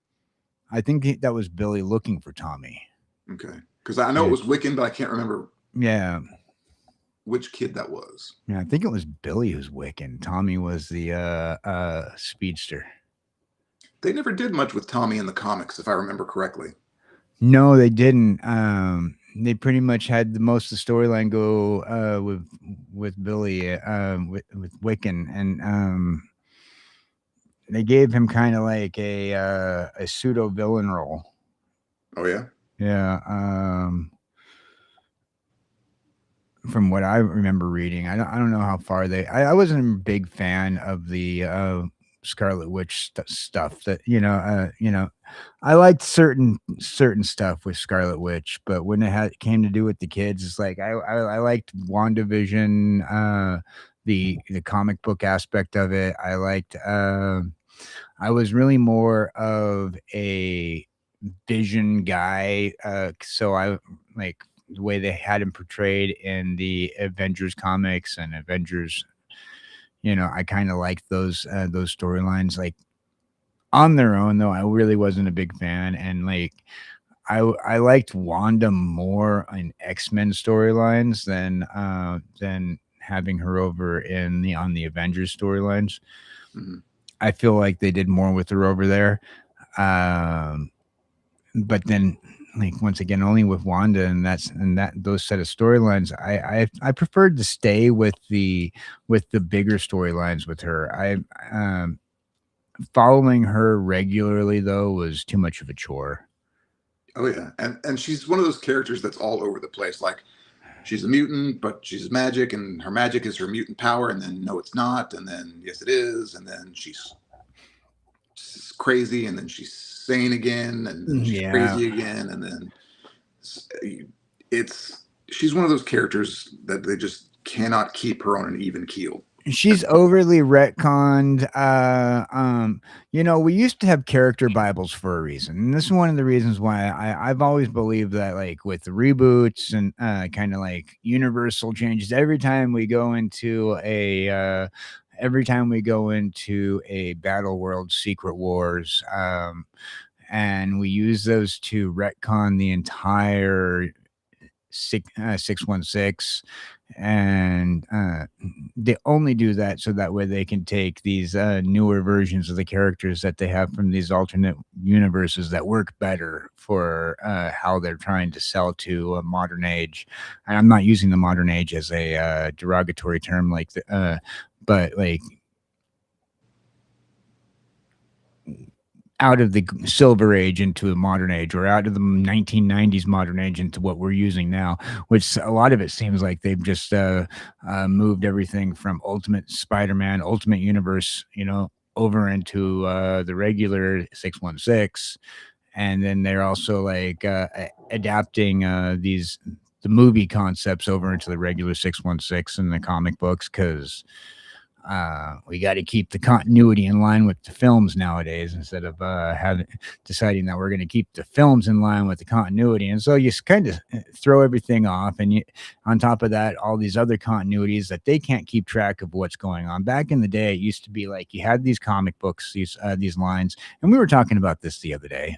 I think that was Billy looking for Tommy. Okay, because I know Yeah. it was Wiccan, but I can't remember Yeah. which kid that was. Yeah, I think it was Billy who's Wiccan. Tommy was the speedster. They never did much with Tommy in the comics, if I remember correctly. No, they didn't. They pretty much had the most of the storyline go with Billy, with Wiccan, and they gave him kind of like a pseudo villain role. Oh yeah. Yeah. From what I remember reading, I don't know how far I wasn't a big fan of the Scarlet Witch stuff that I liked certain stuff with Scarlet Witch, but when came to do with the kids, it's like I liked WandaVision, the comic book aspect of it. I liked I was really more of a Vision guy, so I like the way they had him portrayed in the Avengers comics and Avengers. I kind of liked those storylines. Like on their own, though, I really wasn't a big fan, and like I liked Wanda more in X-Men storylines than having her over on the Avengers storylines. Mm-hmm. I feel like they did more with her over there. But then, like, once again, only with Wanda, and those set of storylines, I preferred to stay with the bigger storylines with her. Following her regularly though was too much of a chore. Oh yeah, and she's one of those characters that's all over the place. Like she's a mutant, but she's magic, and her magic is her mutant power, and then no, it's not, and then yes, it is, and then she's crazy, and then she's sane again, and then she's crazy again, and then she's one of those characters that they just cannot keep her on an even keel. She's overly retconned. We used to have character Bibles for a reason. And this is one of the reasons why I've always believed that, like, with the reboots and kind of like universal changes, every time we go into a Battle World Secret Wars, and we use those to retcon the entire 616, and they only do that so that way they can take these newer versions of the characters that they have from these alternate universes that work better for how they're trying to sell to a modern age. And I'm not using the modern age as a derogatory term, like but like out of the silver age into a modern age, or out of the 1990s modern age into what we're using now, which a lot of it seems like they've just moved everything from Ultimate Spider-Man, Ultimate Universe, over into the regular 616. And then they're also like adapting the movie concepts over into the regular 616 in the comic books, because we got to keep the continuity in line with the films nowadays, instead of deciding that we're going to keep the films in line with the continuity. And so you kind of throw everything off, and on top of that, all these other continuities that they can't keep track of what's going on. Back in the day, it used to be like you had these comic books, these lines, and we were talking about this the other day.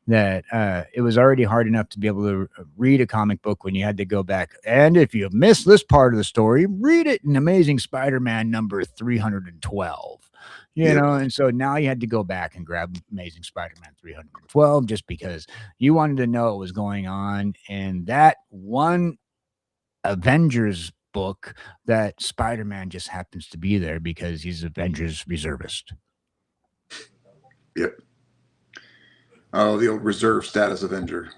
That it was already hard enough to be able to read a comic book when you had to go back. And if you missed this part of the story, read it in Amazing Spider-Man number 312. And so now you had to go back and grab Amazing Spider-Man 312 just because you wanted to know what was going on in that one Avengers book, that Spider-Man just happens to be there because he's Avengers reservist. Yep. Oh, the old reserve status Avenger.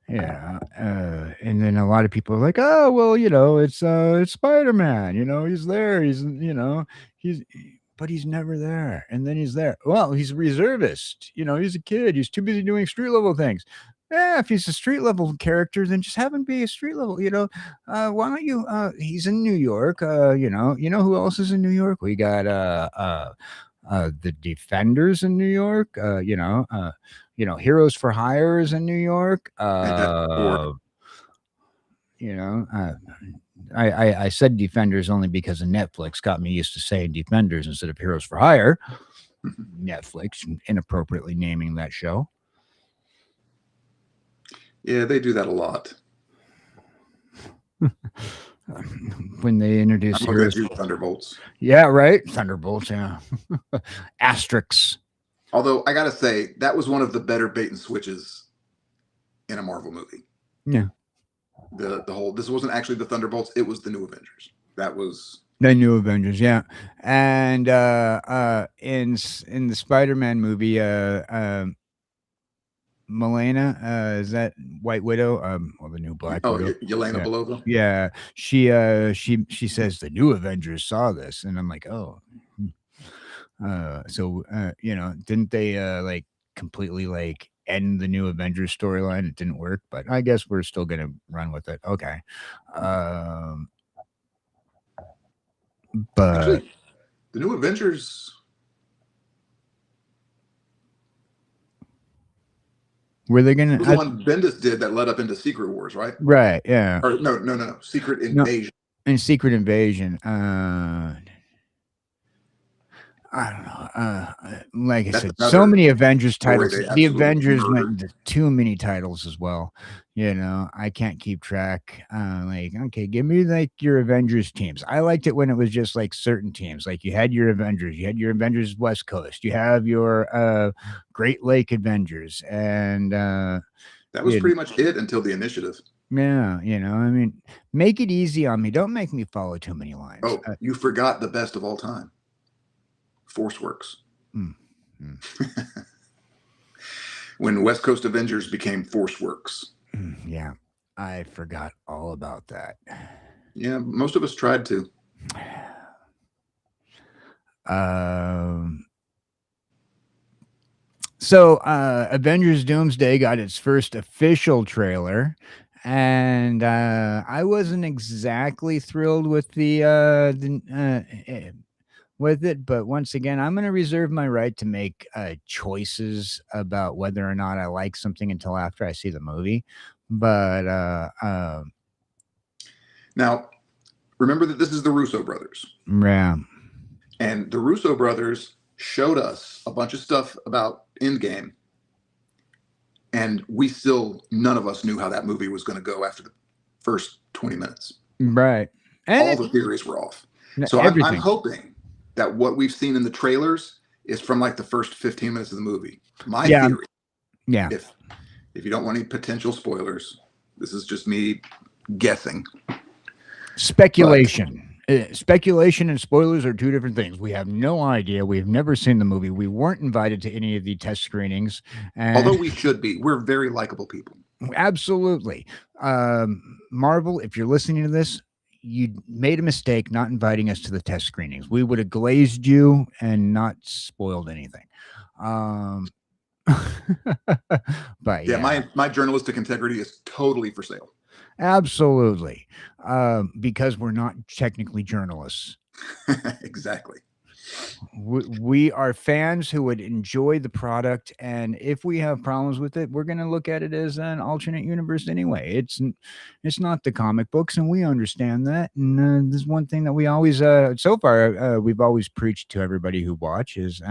Yeah. And then a lot of people are like, oh, well, it's Spider-Man, he's there. But he's never there. And then he's there. Well, he's a reservist. He's a kid. He's too busy doing street level things. Yeah, if he's a street level character, then just have him be a street level. Why don't you? He's in New York. You know who else is in New York? We got the Defenders in New York. you know, Heroes for Hire is in New York. Fantastic Four. You know, I said Defenders only because of Netflix got me used to saying Defenders instead of Heroes for Hire. Netflix inappropriately naming that show. Yeah, they do that a lot. When they introduce I'm looking Heroes, at you, Thunderbolts. yeah, right, Thunderbolts, yeah, asterisks. Although I gotta say, that was one of the better bait and switches in a Marvel movie. Yeah, The whole, this wasn't actually the Thunderbolts, it was the New Avengers. That was the New Avengers, yeah, and in the Spider-Man movie, Milena, is that White Widow? Or the new Black Widow? Yelena Yeah. Belova. Yeah, she says the New Avengers saw this, and I'm like, oh, so you know, didn't they like completely like end the New Avengers storyline? It didn't work, but I guess we're still gonna run with it. Okay, but Actually, the New Avengers. were they gonna? Was the one Bendis did that led up into Secret Wars, right? Right, yeah. Or no. Secret No, Invasion. in Secret Invasion. I don't know. Like I That's said, so another many Avengers story titles. they The absolutely Avengers went murdered. into too many titles as well. You know, I can't keep track. Like, okay, give me like your Avengers teams. I liked it when it was just like certain teams. Like you had your Avengers, you had your Avengers West Coast, you have your Great Lake Avengers, and That was pretty much it until the Initiative. yeah, you know, I mean, make it easy on me. Don't make me follow too many lines. Oh, you forgot the best of all time. ForceWorks. Mm. When West Coast Avengers became ForceWorks. Yeah, I forgot all about that. Yeah, most of us tried to. So Avengers Doomsday got its first official trailer, and I wasn't exactly thrilled with with it, but once again, I'm going to reserve my right to make choices about whether or not I like something until after I see the movie. But now, remember that this is the Russo brothers. yeah, And the Russo brothers showed us a bunch of stuff about Endgame, and none of us knew how that movie was going to go after the first 20 minutes. right. And all the theories were off. So everything. I'm hoping that what we've seen in the trailers is from like the first 15 minutes of the movie. My theory. Yeah. If you don't want any potential spoilers, this is just me guessing. Speculation. Speculation and spoilers are two different things. We have no idea. We've never seen the movie. We weren't invited to any of the test screenings. And although we should be, we're very likable people. Absolutely. Marvel, if you're listening to this, you made a mistake not inviting us to the test screenings. We would have glazed you and not spoiled anything. But yeah, my journalistic integrity is totally for sale. Absolutely. Because we're not technically journalists. Exactly. We are fans who would enjoy the product, and if we have problems with it, we're going to look at it as an alternate universe anyway. It's not the comic books, and we understand that. And this is one thing that we always so far we've always preached to everybody who watches.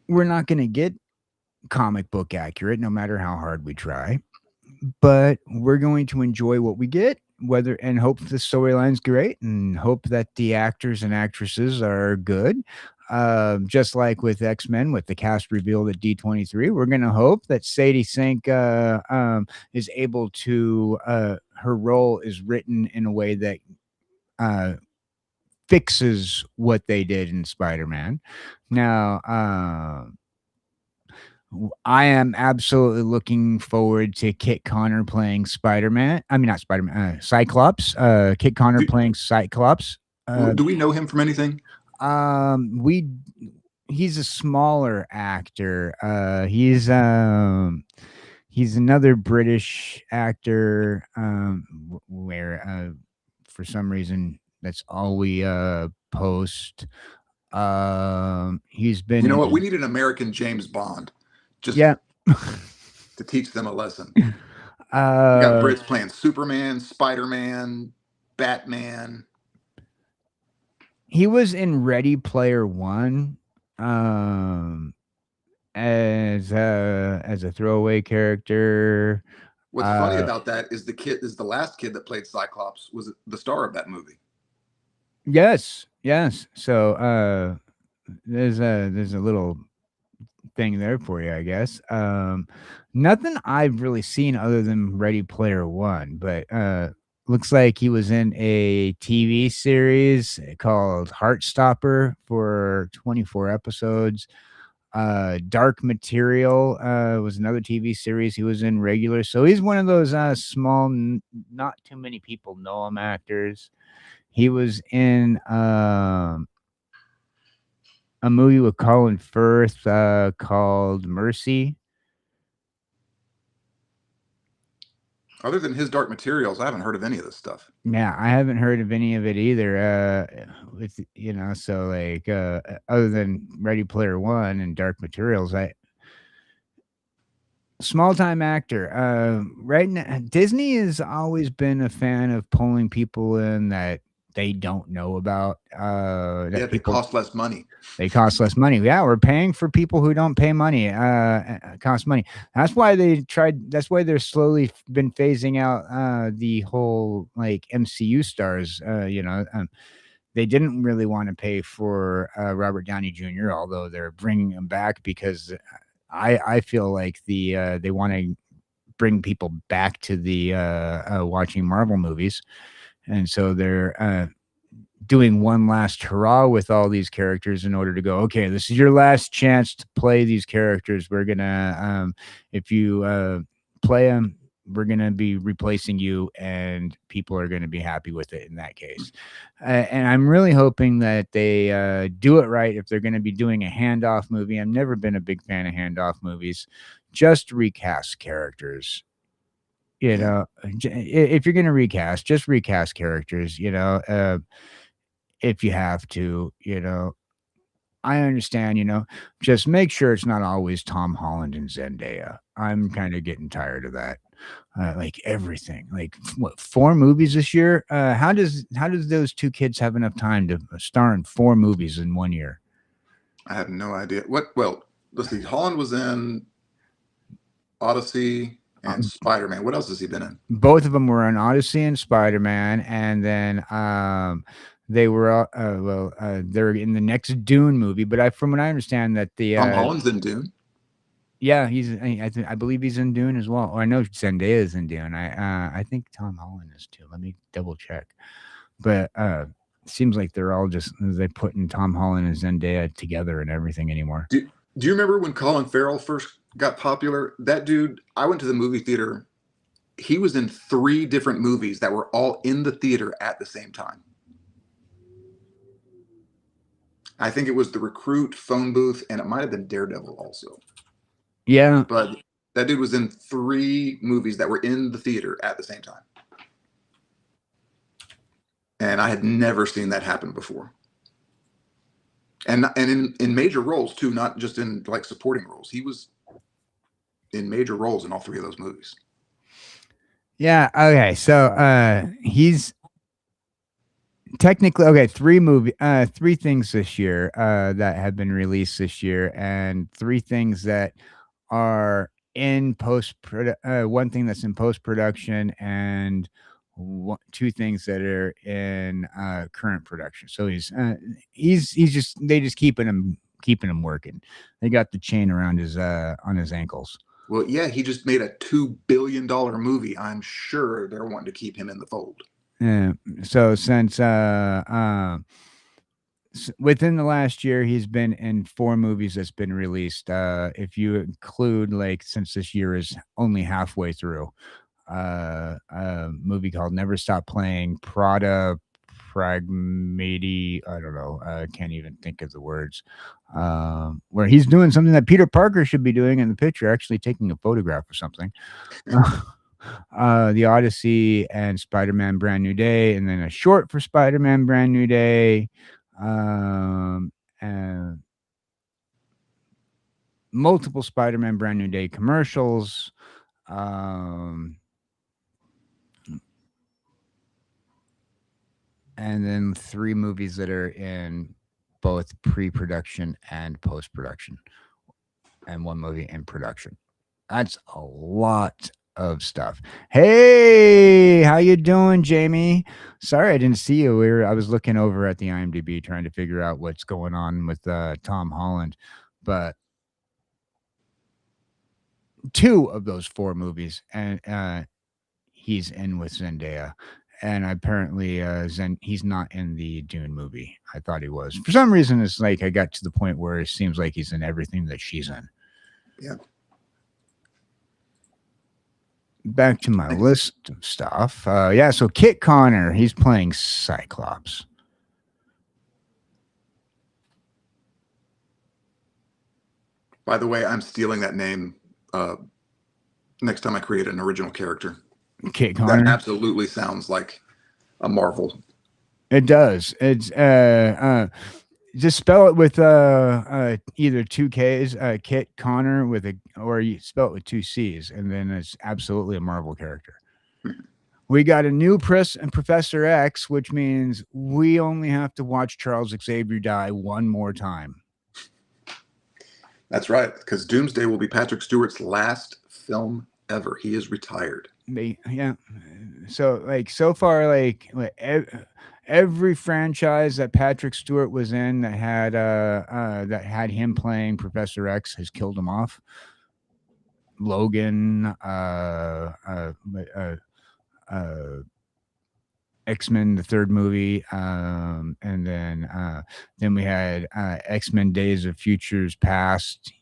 We're not going to get comic book accurate no matter how hard we try, but we're going to enjoy what we get, and hope the storyline's great, and hope that the actors and actresses are good. Just like with X-Men, with the cast revealed at D23, we're going to hope that Sadie Sink is able to, her role is written in a way that fixes what they did in Spider-Man. Now, I am absolutely looking forward to Kit Connor playing Spider-Man. I mean, not Spider-Man, Cyclops. Kit Connor playing Cyclops. Do we know him from anything? He's a smaller actor. He's another British actor. Where for some reason that's all we post. He's been You know in, what? We need an American James Bond, just yeah. to teach them a lesson. We got Brits playing Superman, Spider-Man, Batman. He was in Ready Player One, as a throwaway character. What's funny about that is the last kid that played Cyclops was the star of that movie. Yes, yes. So there's a little thing there for you, I guess. Nothing I've really seen other than Ready Player One, but looks like he was in a TV series called Heartstopper for 24 episodes. Dark Material was another TV series he was in regular. So he's one of those small, not too many people know him actors. He was in a movie with Colin Firth called Mercy. Other than his Dark Materials, I haven't heard of any of this stuff. Yeah, I haven't heard of any of it either. With so like other than Ready Player One and Dark Materials, small time actor. Right now, Disney has always been a fan of pulling people in that they don't know about. Yeah, they cost less money. They cost less money. Yeah, we're paying for people who don't pay money. Cost money. That's why they tried. That's why they're slowly been phasing out the whole like MCU stars. They didn't really want to pay for Robert Downey Jr., although they're bringing him back because I feel like they want to bring people back to the watching Marvel movies, and so they're doing one last hurrah with all these characters in order to go, okay, this is your last chance to play these characters. We're gonna if you play them, we're gonna be replacing you, and people are gonna be happy with it in that case. And I'm really hoping that they do it right if they're gonna be doing a handoff movie. I've never been a big fan of handoff movies. Just recast characters. If you're gonna recast, just recast characters. If you have to, I understand, just make sure it's not always Tom Holland and Zendaya. I'm kind of getting tired of that. Like everything, like what, 4 movies this year? How does those two kids have enough time to star in 4 movies in 1 year? I have no idea. Well, let's see. Holland was in Odyssey and Spider-Man. What else has he been in? Both of them were on Odyssey and Spider-Man, and then they were they're in the next Dune movie. But from what I understand, that the Tom Holland's in Dune. Yeah, I believe he's in Dune as well. Or I know Zendaya is in Dune. I think Tom Holland is too. Let me double check. But seems like they're all just putting Tom Holland and Zendaya together and everything anymore. Do you remember when Colin Farrell first got popular? That dude, I went to the movie theater. He was in 3 different movies that were all in the theater at the same time. I think it was The Recruit, Phone Booth, and it might have been Daredevil also. Yeah. But that dude was in 3 movies that were in the theater at the same time. And I had never seen that happen before. And in major roles too, not just in like supporting roles. He was in major roles in all 3 of those movies. Yeah. Okay. So he's technically okay. 3 things this year that have been released this year, and 3 things that are in one thing that's in post production, and 2 things that are in current production. So he's just they just keeping him working. They got the chain around his on his ankles. Well, yeah, he just made a $2 billion movie. I'm sure they're wanting to keep him in the fold. So since within the last year, he's been in 4 movies that's been released. If you include, like, since this year is only halfway through, a movie called Never Stop Playing, Prada Pragmati, I don't know, I can't even think of the words, where he's doing something that Peter Parker should be doing in the picture, actually taking a photograph or something. The Odyssey and Spider-Man Brand New Day, and then a short for Spider-Man Brand New Day, and multiple Spider-Man Brand New Day commercials. And then 3 movies that are in both pre-production and post-production, and 1 movie in production. That's a lot of stuff. Hey, how you doing, Jamie? Sorry I didn't see you. I was looking over at the IMDb trying to figure out what's going on with Tom Holland, but 2 of those 4 movies, and he's in with Zendaya. And apparently, he's not in the Dune movie. I thought he was. For some reason, it's like I got to the point where it seems like he's in everything that she's in. Yeah. Back to my list of stuff. Yeah, so Kit Connor, he's playing Cyclops. By the way, I'm stealing that name next time I create an original character. Kit Connor. That absolutely sounds like a Marvel. It does. It's just spell it with either 2 K's, Kit Connor or you spell it with 2 C's, and then it's absolutely a Marvel character. We got a new Professor X, which means we only have to watch Charles Xavier die 1 more time. That's right, because Doomsday will be Patrick Stewart's last film ever. He is retired. Yeah. So so far, every franchise that Patrick Stewart was in that had him playing Professor X has killed him off. Logan, X-Men, the 3rd movie, and then we had X-Men Days of Futures Past.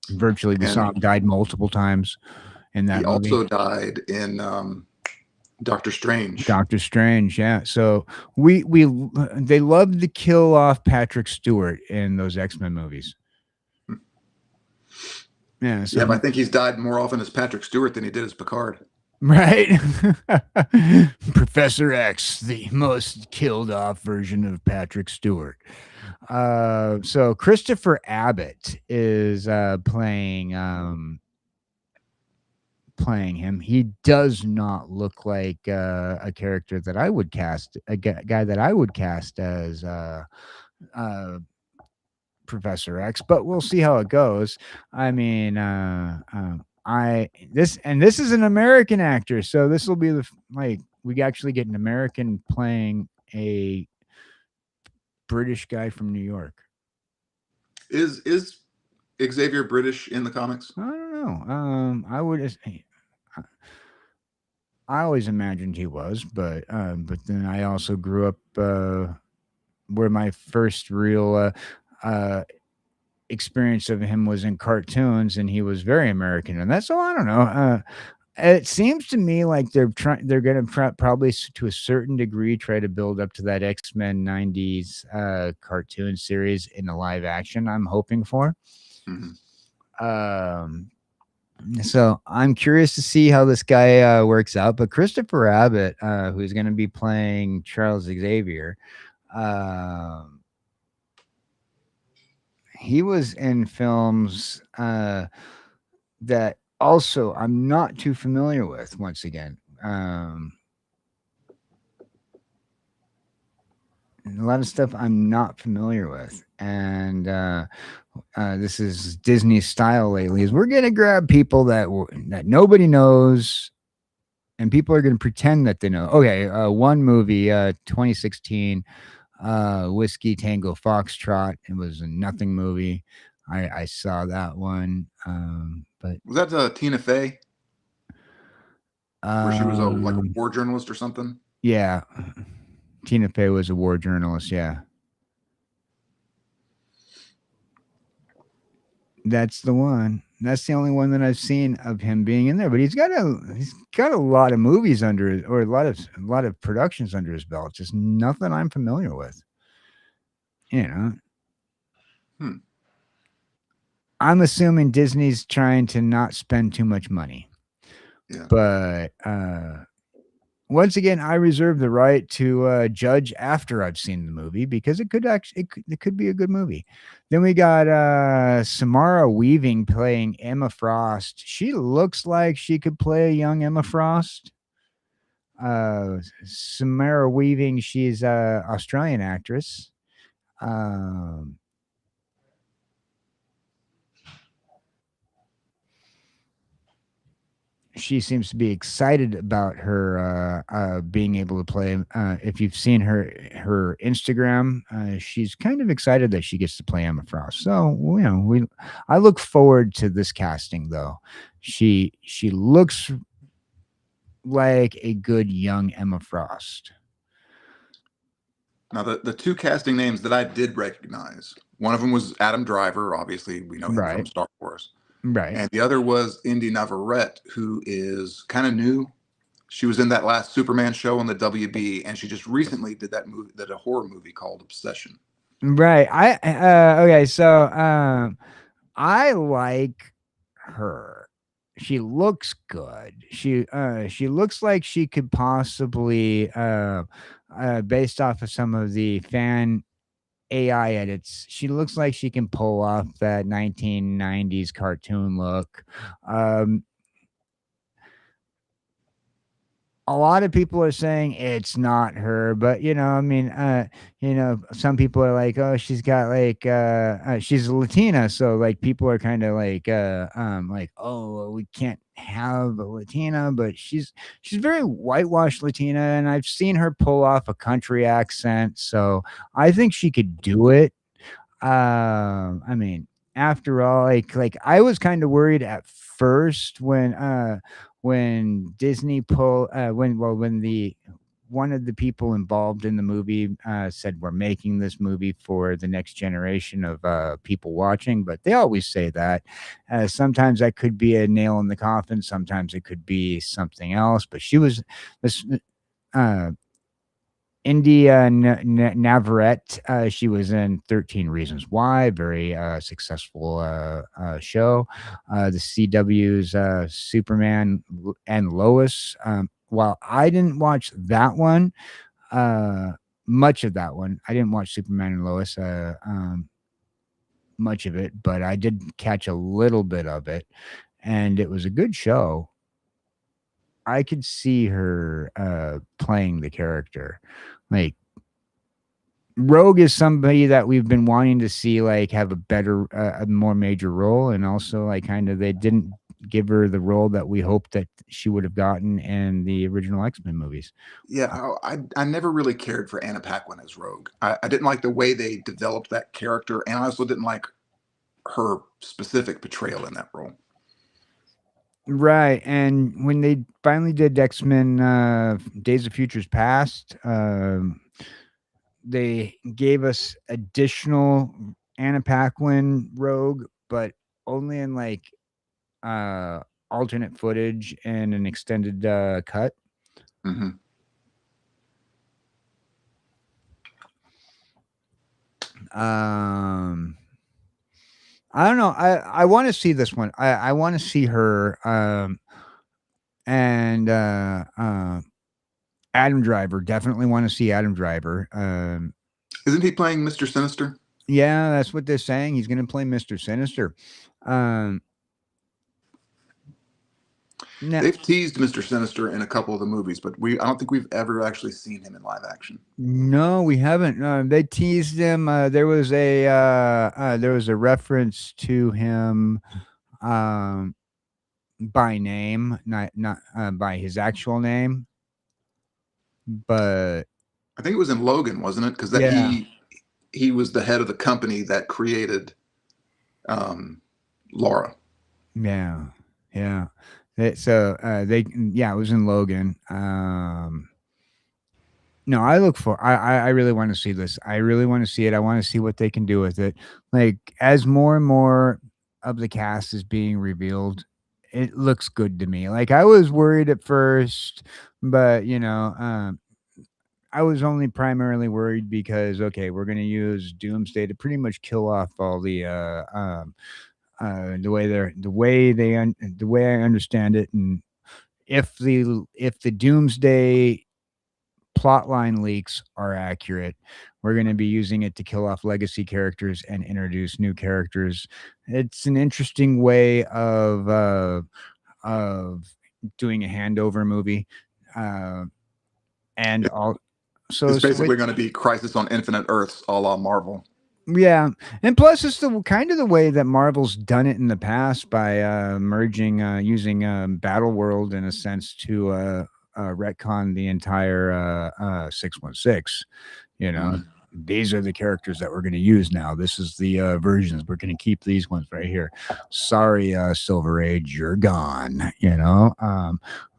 Virtually, we saw him died multiple times in that movie. He also died in Doctor Strange. Doctor Strange, yeah. So they love to kill off Patrick Stewart in those X-Men movies. Yeah, so, yeah, but I think he's died more often as Patrick Stewart than he did as Picard. Right. Professor X, the most killed off version of Patrick Stewart. So Christopher Abbott is playing him. He does not look like a character that I would cast, a guy that I would cast as Professor X, but we'll see how it goes. I mean, this is an American actor, so this will be we actually get an American playing a British guy from New York. Is Xavier British in the comics? I don't know. I always imagined he was, but then I also grew up where my first real experience of him was in cartoons, and he was very American, and that's all. I don't know. It seems to me like they're going to probably to a certain degree try to build up to that X-Men 90s cartoon series in a live action. I'm hoping for. So I'm curious to see how this guy works out. But Christopher Abbott, who's going to be playing Charles Xavier, he was in films that also I'm not too familiar with. Once again, a lot of stuff I'm not familiar with, and this is Disney's style lately. Is we're gonna grab people that nobody knows, and people are gonna pretend that they know. Okay, 1 movie, 2016. Whiskey Tango Foxtrot. It was a nothing movie. I saw that one. But was that Tina Fey? Where she was like a war journalist or something? Yeah. Tina Fey was a war journalist, yeah. That's the one. That's the only one that I've seen of him being in there. But he's got a lot of movies under, or a lot of productions under his belt. Just nothing I'm familiar with. You know. I'm assuming Disney's trying to not spend too much money. Yeah. But once again, I reserve the right to judge after I've seen the movie because it could actually it could be a good movie. Then we got Samara Weaving playing Emma Frost. She looks like she could play a young Emma Frost. Samara Weaving, she's a Australian actress. Um, she seems to be excited about her being able to play. If you've seen her Instagram, she's kind of excited that she gets to play Emma Frost. So I look forward to this casting though. She looks like a good young Emma Frost. Now, the two casting names that I did recognize, one of them was Adam Driver. Obviously, we know him from Right, Star Wars. right. And the other was Indy Navarrete, who is kind of new. She was in that last Superman show on the WB, and she just recently did a horror movie called Obsession. Right. Okay, so I like her. She looks good. She looks like she could possibly based off of some of the fan AI edits, she looks like she can pull off that 1990s cartoon look. Um a lot of people are saying it's not her, but I mean, some people are like, oh, she's got like, she's Latina, so like people are kind of like, oh, well, we can't have a Latina, but she's very whitewashed Latina, and I've seen her pull off a country accent, so I think she could do it. I mean, after all, like I was kind of worried at first when Disney pull when the one of the people involved in the movie said we're making this movie for the next generation of people watching, but they always say that. Sometimes that could be a nail in the coffin, sometimes it could be something else. But she was this. India Navarrete. She was in 13 Reasons Why, very successful show. The CW's Superman and Lois. While I didn't watch that one, uh, much of that one, I didn't watch Superman and Lois, much of it, but I did catch a little bit of it, and it was a good show. I could see her playing the character. Like Rogue is somebody that we've been wanting to see like have a better, a more major role, and also like kind of they didn't give her the role that we hoped that she would have gotten in the original X-Men movies. Yeah, I never really cared for Anna Paquin as Rogue. I didn't like the way they developed that character, and I also didn't like her specific portrayal in that role. Right, and when they finally did X-Men Days of Futures Past, they gave us additional Anna Paquin Rogue, but only in like uh alternate footage and an extended cut. Hmm. um I don't know. I want to see this one. I want to see her and Adam Driver. Definitely want to see Adam Driver. Isn't he playing Mr. Sinister? Yeah, that's what they're saying. He's going to play Mr. Sinister. Um now, They've teased Mr. Sinister in a couple of the movies, but I don't think we've ever actually seen him in live action. no, we haven't. They teased him. There was a reference to him um by name, not by his actual name, but I think it was in Logan, wasn't it? Because that yeah, he was the head of the company that created Laura. yeah, yeah. So yeah, it was in Logan. No, I really want to see this. I really want to see it. I want to see what they can do with it. Like as more and more of the cast is being revealed, it looks good to me. Like I was worried at first, but I was only primarily worried because okay, we're gonna use Doomsday to pretty much kill off all the way I understand it, and if the Doomsday plotline leaks are accurate, we're going to be using it to kill off legacy characters and introduce new characters. It's an interesting way of doing a handover movie, and all. So It's basically going to be Crisis on Infinite Earths, a la Marvel. yeah, and plus it's the kind of the way that Marvel's done it in the past by merging, using Battle World in a sense to retcon the entire 616. You know, these are the characters that we're going to use now. This is the versions. We're going to keep these ones right here. Sorry, Silver Age, you're gone. You know,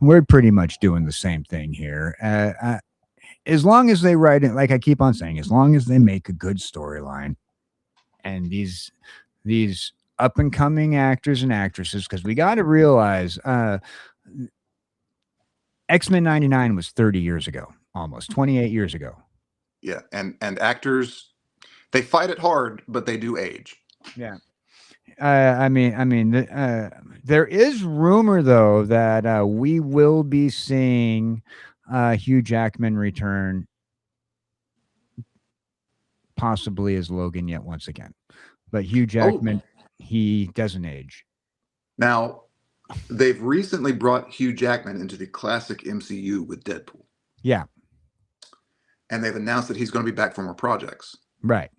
we're pretty much doing the same thing here. As long as they write it, like I keep on saying, as long as they make a good storyline, and these up and coming actors and actresses, because we got to realize X-Men 99 was 30 years ago, almost 28 years ago. Yeah, and actors, they fight it hard, but they do age. Yeah. I mean, there is rumor though that we will be seeing Hugh Jackman return, possibly as Logan yet once again. But Hugh Jackman, he doesn't age. Now, they've recently brought Hugh Jackman into the classic MCU with Deadpool. Yeah. And they've announced that he's going to be back for more projects. Right.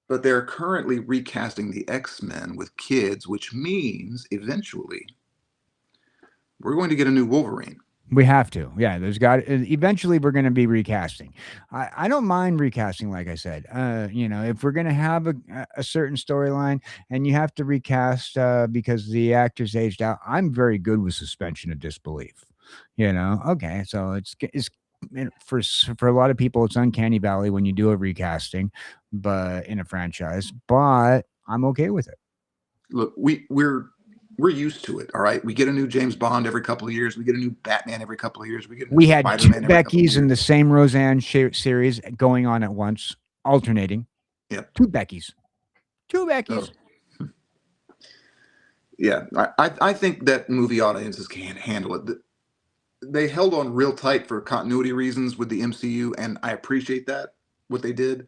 But they're currently recasting the X-Men with kids, which means eventually we're going to get a new Wolverine. We have to. Yeah, eventually we're going to be recasting. I don't mind recasting, like I said. You know, if we're going to have a certain storyline and you have to recast because the actor's aged out, I'm very good with suspension of disbelief. You know, okay, so it's for a lot of people, it's uncanny valley when you do a recasting, but in a franchise. But I'm okay with it. Look, we're used to it. All right, we get a new James Bond every couple of years. We get a new Batman every couple of years. We had Spider-Man two Beckys in the same Roseanne series going on at once, alternating. Yep. Two Beckys. Oh. Yeah, I think that movie audiences can't handle it. They held on real tight for continuity reasons with the MCU, and I appreciate that, what they did.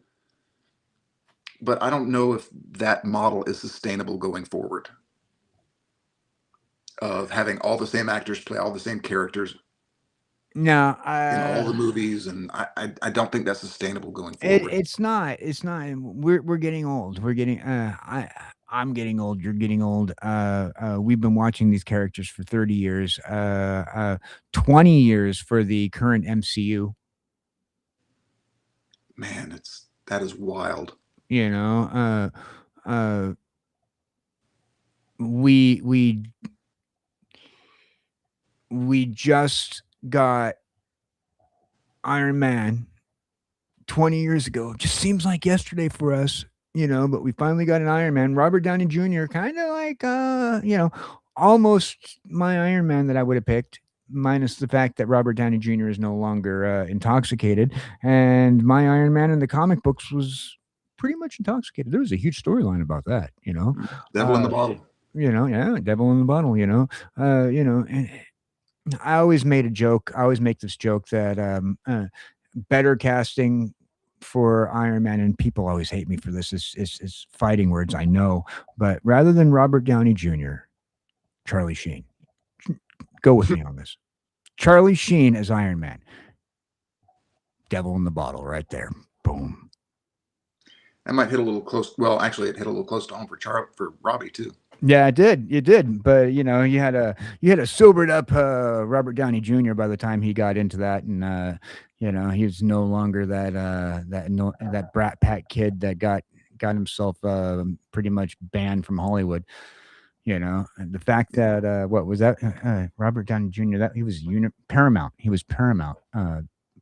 But I don't know if that model is sustainable going forward, of having all the same actors play all the same characters. No, in all the movies, and I don't think that's sustainable going forward. It's not. We're getting old. We're getting. I'm getting old. You're getting old. We've been watching these characters for 30 years. 20 years for the current MCU. Man, that is wild. You know, we just got Iron Man 20 years ago. It just seems like yesterday for us, you know, but we finally got an Iron Man. Robert Downey Jr. kind of like, you know, almost my Iron Man that I would have picked, minus the fact that Robert Downey Jr. is no longer intoxicated. And my Iron Man in the comic books was pretty much intoxicated. There was a huge storyline about that, you know. Devil in the bottle. You know, yeah, devil in the bottle, you know. And I always made a joke. I always make this joke that better casting for Iron Man, and people always hate me for this, is fighting words, I know. But rather than Robert Downey Jr., Charlie Sheen. Go with me on this. Charlie Sheen as Iron Man. Devil in the bottle right there. Boom. That might hit a little close. Well, actually, it hit a little close to home for Robbie too. Yeah, it did. But you know, you had a sobered up Robert Downey Jr. by the time he got into that, and you know, he was no longer that brat pack kid that got himself pretty much banned from Hollywood. You know, and the fact that what was that Robert Downey Jr. that he was Paramount. He was Paramount.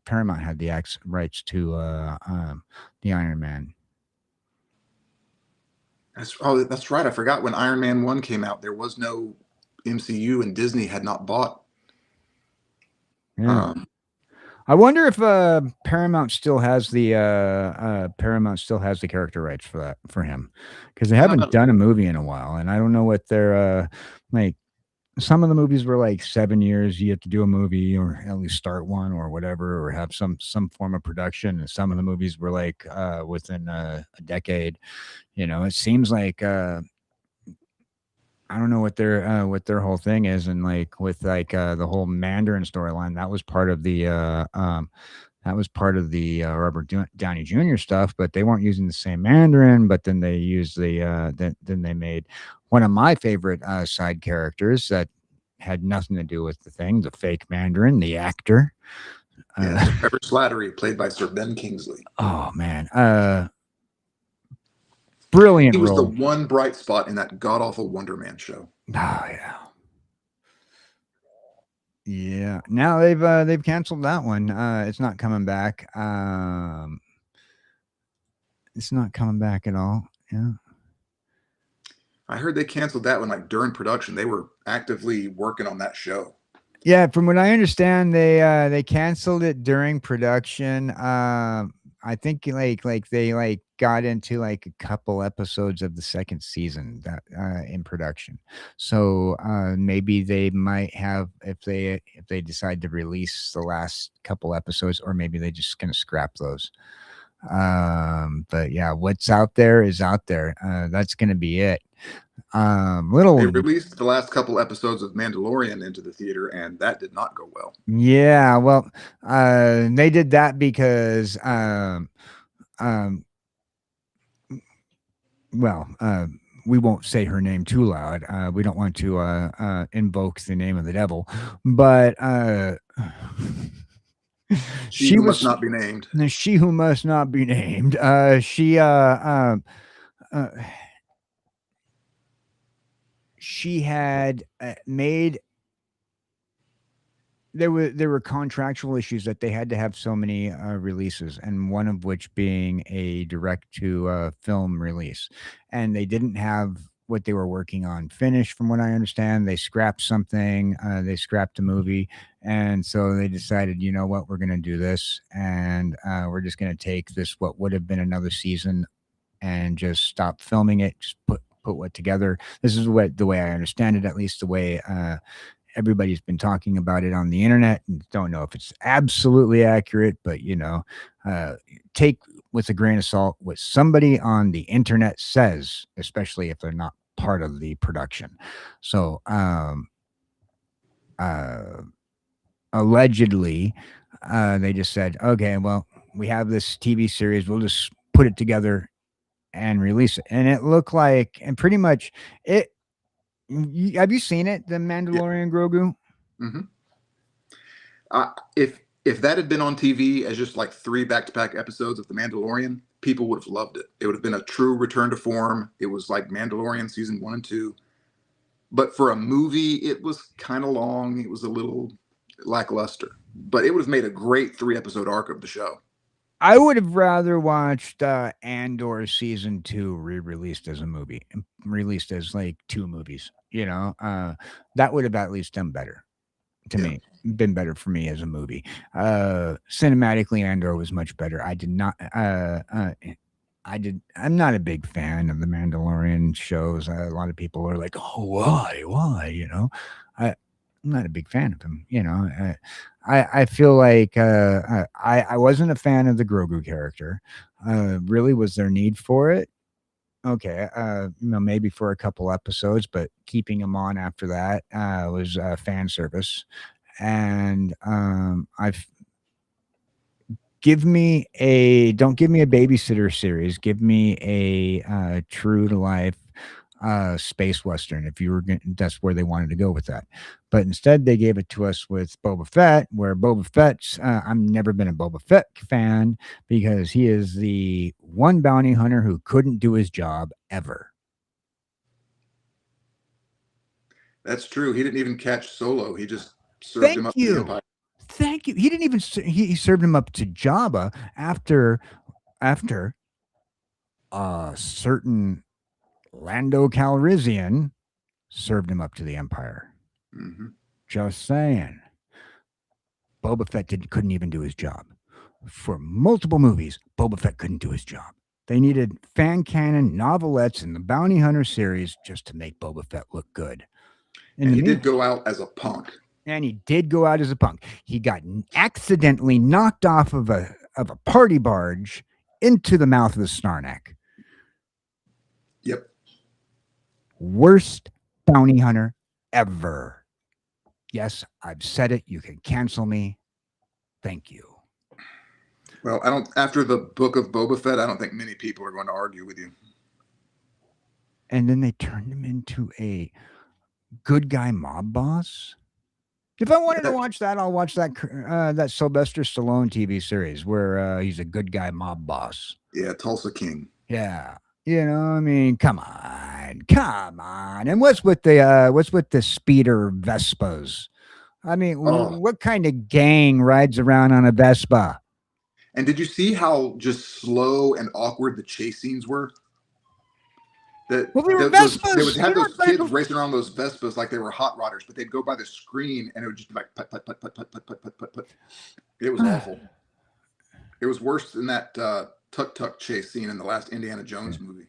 Paramount had the rights to the Iron Man. That's right. I forgot when Iron Man 1 came out, there was no MCU and Disney had not bought. Yeah. I wonder if Paramount still has the character rights for him, because they haven't done a movie in a while, and I don't know what their like some of the movies were like 7 years. You have to do a movie or at least start one or whatever, or have some form of production. And some of the movies were like within a decade. It seems like I don't know what their whole thing is, and like with like the whole Mandarin storyline, that was part of the Robert Downey Jr. stuff, but they weren't using the same Mandarin. But then they used then they made one of my favorite side characters that had nothing to do with the thing, the fake Mandarin, the actor. Yes, Trevor Slattery, played by Sir Ben Kingsley. Oh man, brilliant He was the role. one bright spot in that god awful Wonder Man show. Oh yeah. Yeah. Now they've canceled that one. It's not coming back. It's not coming back at all. Yeah. I heard they canceled that one like during production. They were actively working on that show. Yeah, from what I understand, they canceled it during production. I think like they like got into like a couple episodes of the second season that in production. So maybe they might have if they decide to release the last couple episodes, or maybe they just gonna scrap those. But yeah, what's out there is out there. That's gonna be it. They Little released the last couple episodes of Mandalorian into the theater, and that did not go well. Yeah, well, they did that because, um, well, we won't say her name too loud. We don't want to invoke the name of the devil, but She who must not be named. she who must not be named. She had made there were contractual issues that they had to have so many releases, and one of which being a direct to film release, and they didn't have what they were working on finished. From what I understand, they scrapped something. They scrapped a movie, and so they decided, you know what, we're going to do this, and we're just going to take this what would have been another season and just stop filming it. Just put what together. This is what the way I understand it, at least the way everybody's been talking about it on the internet, and don't know if it's absolutely accurate, but take with a grain of salt what somebody on the internet says, especially if they're not part of the production. So allegedly they just said, okay, well, we have this TV series, we'll just put it together and release it. And it looked like, and pretty much it, have you seen it, The Mandalorian Grogu? Mm-hmm. If that had been on TV as just like 3 back-to-back episodes of The Mandalorian, people would have loved it. It would have been a true return to form. It was like Mandalorian season 1 and 2. But for a movie, it was kind of long. It was a little lackluster. But it would have made a great 3-episode arc of the show. I would have rather watched Andor season 2 re-released as a movie, released as like 2 movies. That would have at least done better to me, been better for me as a movie. Cinematically, Andor was much better. I did not. I'm not a big fan of the Mandalorian shows. A lot of people are like, "Oh, why?" I'm not a big fan of him. I feel like I wasn't a fan of the Grogu character. Really, was there need for it? Okay, maybe for a couple episodes, but keeping him on after that was fan service. And I've don't give me a babysitter series. Give me a true to life space western. If you were, that's where they wanted to go with that, but instead they gave it to us with Boba Fett, where Boba Fett's I've never been a Boba Fett fan because he is the one bounty hunter who couldn't do his job ever. That's true. He didn't even catch Solo. He just served him up to the Empire. Thank you. He didn't even he served him up to Jabba after a certain Lando Calrissian served him up to the Empire. Mm-hmm. Just saying. Boba Fett couldn't even do his job. For multiple movies, Boba Fett couldn't do his job. They needed fan canon novelettes in the Bounty Hunter series just to make Boba Fett look good. And he did go out as a punk. And he did go out as a punk. He got accidentally knocked off of a party barge into the mouth of the Snarnak. Yep. Worst bounty hunter ever. Yes, I've said it. You can cancel me. Thank you. Well, I don't. After the book of Boba Fett, I don't think many people are going to argue with you. And then they turned him into a good guy mob boss. If I wanted to watch that, I'll watch that that Sylvester Stallone TV series where he's a good guy mob boss. Yeah, Tulsa King. Yeah, you know, I mean, come on. And what's with the speeder Vespas? I mean, what kind of gang rides around on a Vespa? And did you see how just slow and awkward the chase scenes were? Well, they were Vespas. They would have those kids racing around those Vespas like they were hot rodders, but they'd go by the screen and it would just be like put, put, put, put, put, put, put, put, put. It was awful. It was worse than that tuk-tuk chase scene in the last Indiana Jones movie.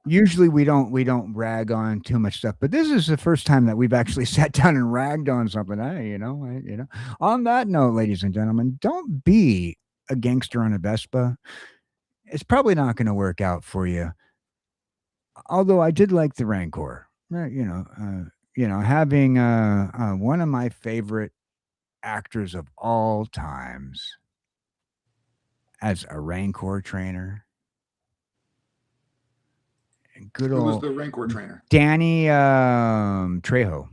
Usually we don't rag on too much stuff, but this is the first time that we've actually sat down and ragged on something. You know. On that note, ladies and gentlemen, don't be a gangster on a Vespa. It's probably not going to work out for you. Although I did like the Rancor, having one of my favorite actors of all times as a Rancor trainer. Good old. Who was the Rancor trainer? Danny Trejo.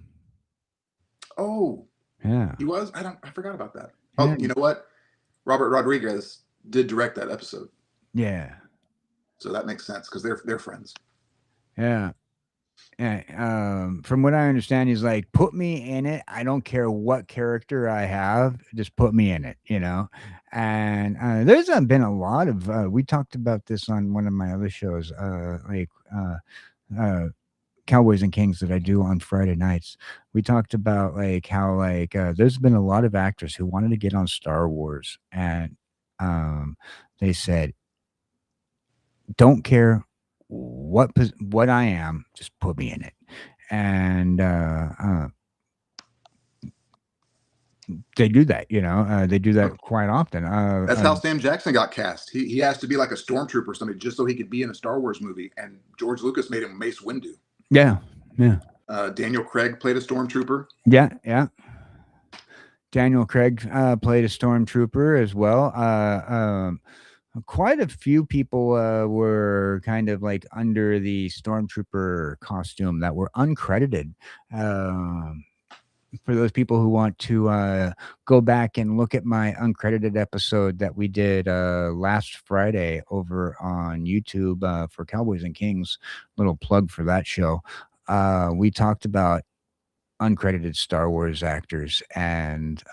Oh, yeah, he was. I forgot about that. Oh, yeah. You know what? Robert Rodriguez did direct that episode. Yeah. So that makes sense because they're friends. Yeah. From what I understand, he's like, put me in it. I don't care what character I have, just put me in it, And there's been a lot of we talked about this on one of my other shows, Cowboys and Kings that I do on Friday nights. We talked about how there's been a lot of actors who wanted to get on Star Wars, and they said, don't care what I am, just put me in it. And they do that, they do that quite often. That's how Sam Jackson got cast. He has to be like a stormtrooper or something just so he could be in a Star Wars movie, and George Lucas made him Mace Windu. Yeah. Daniel Craig played a stormtrooper. Yeah. Daniel Craig played a stormtrooper as well. Quite a few people were kind of like under the stormtrooper costume that were uncredited. For those people who want to go back and look at my uncredited episode that we did last Friday over on YouTube for Cowboys and Kings, little plug for that show. We talked about uncredited Star Wars actors, and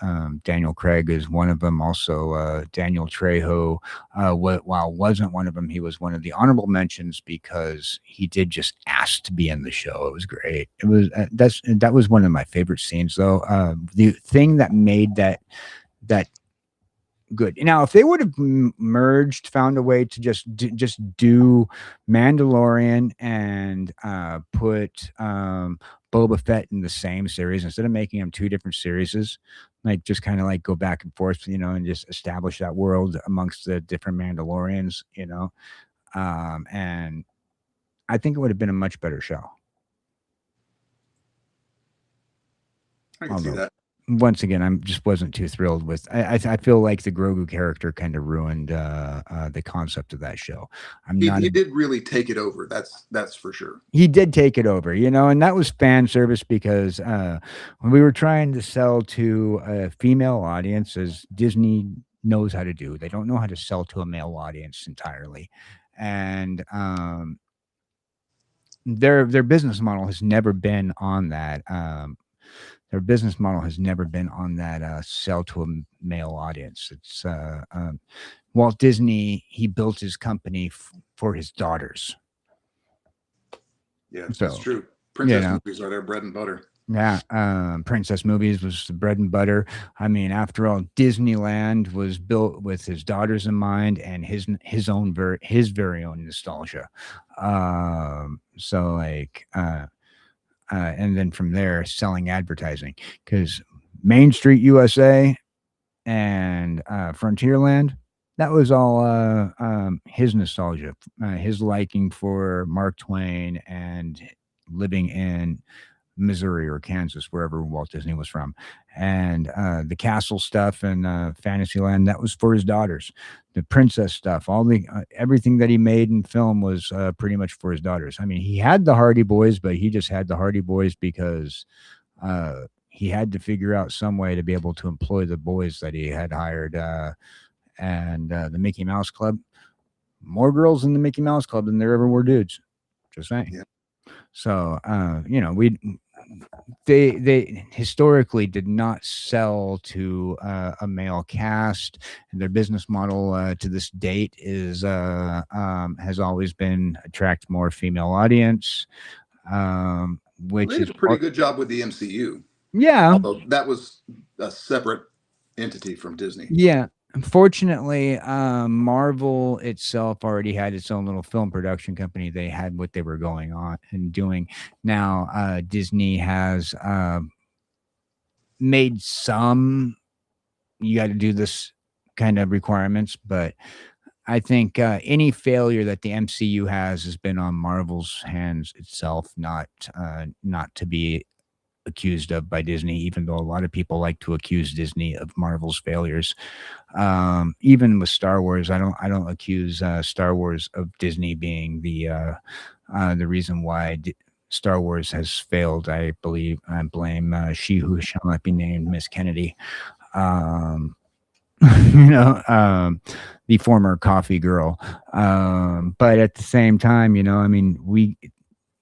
Daniel Craig is one of them. Also, Daniel Trejo, while wasn't one of them, he was one of the honorable mentions because he did just ask to be in the show. It was great. It was that was one of my favorite scenes, though. The thing that made that good. Now, if they would have merged, found a way to just do Mandalorian and put Boba Fett in the same series instead of making them two different series, like just kind of like go back and forth, and just establish that world amongst the different Mandalorians, and I think it would have been a much better show. I can see that. Once again, I just wasn't too thrilled with. I feel like the Grogu character kind of ruined the concept of that show. He did really take it over. That's for sure. He did take it over, and that was fan service because when we were trying to sell to a female audience, as Disney knows how to do, they don't know how to sell to a male audience entirely, and their business model has never been on that. Their business model has never been on that sell to a male audience. It's Walt Disney. He built his company for his daughters. Yeah, that's true. Princess movies are their bread and butter. Yeah, princess movies was the bread and butter. I mean, after all, Disneyland was built with his daughters in mind and his very own nostalgia. So and then from there selling advertising, because Main Street USA and Frontierland, that was all his nostalgia, his liking for Mark Twain and living in Missouri or Kansas, wherever Walt Disney was from. And the castle stuff and Fantasyland, that was for his daughters. The princess stuff, all the everything that he made in film was pretty much for his daughters. I mean, he had the Hardy Boys, but he just had the Hardy Boys because he had to figure out some way to be able to employ the boys that he had hired. And the Mickey Mouse Club, more girls in the Mickey Mouse Club than there ever were dudes. Just saying. Yeah. So, they historically did not sell to a male cast, and their business model to this date is has always been attract more female audience, which They did is a pretty good job with the MCU, yeah, although that was a separate entity from Disney. yeah. Unfortunately, Marvel itself already had its own little film production company. They had what they were going on and doing. Now, Disney has made some, you got to do this kind of requirements, but I think any failure that the MCU has been on Marvel's hands itself, not to be accused of by Disney, even though a lot of people like to accuse Disney of Marvel's failures. Even with Star Wars, I don't accuse Star Wars of Disney being the reason why Star Wars has failed. I blame she who shall not be named, Miss Kennedy. The former coffee girl. But at the same time, I mean,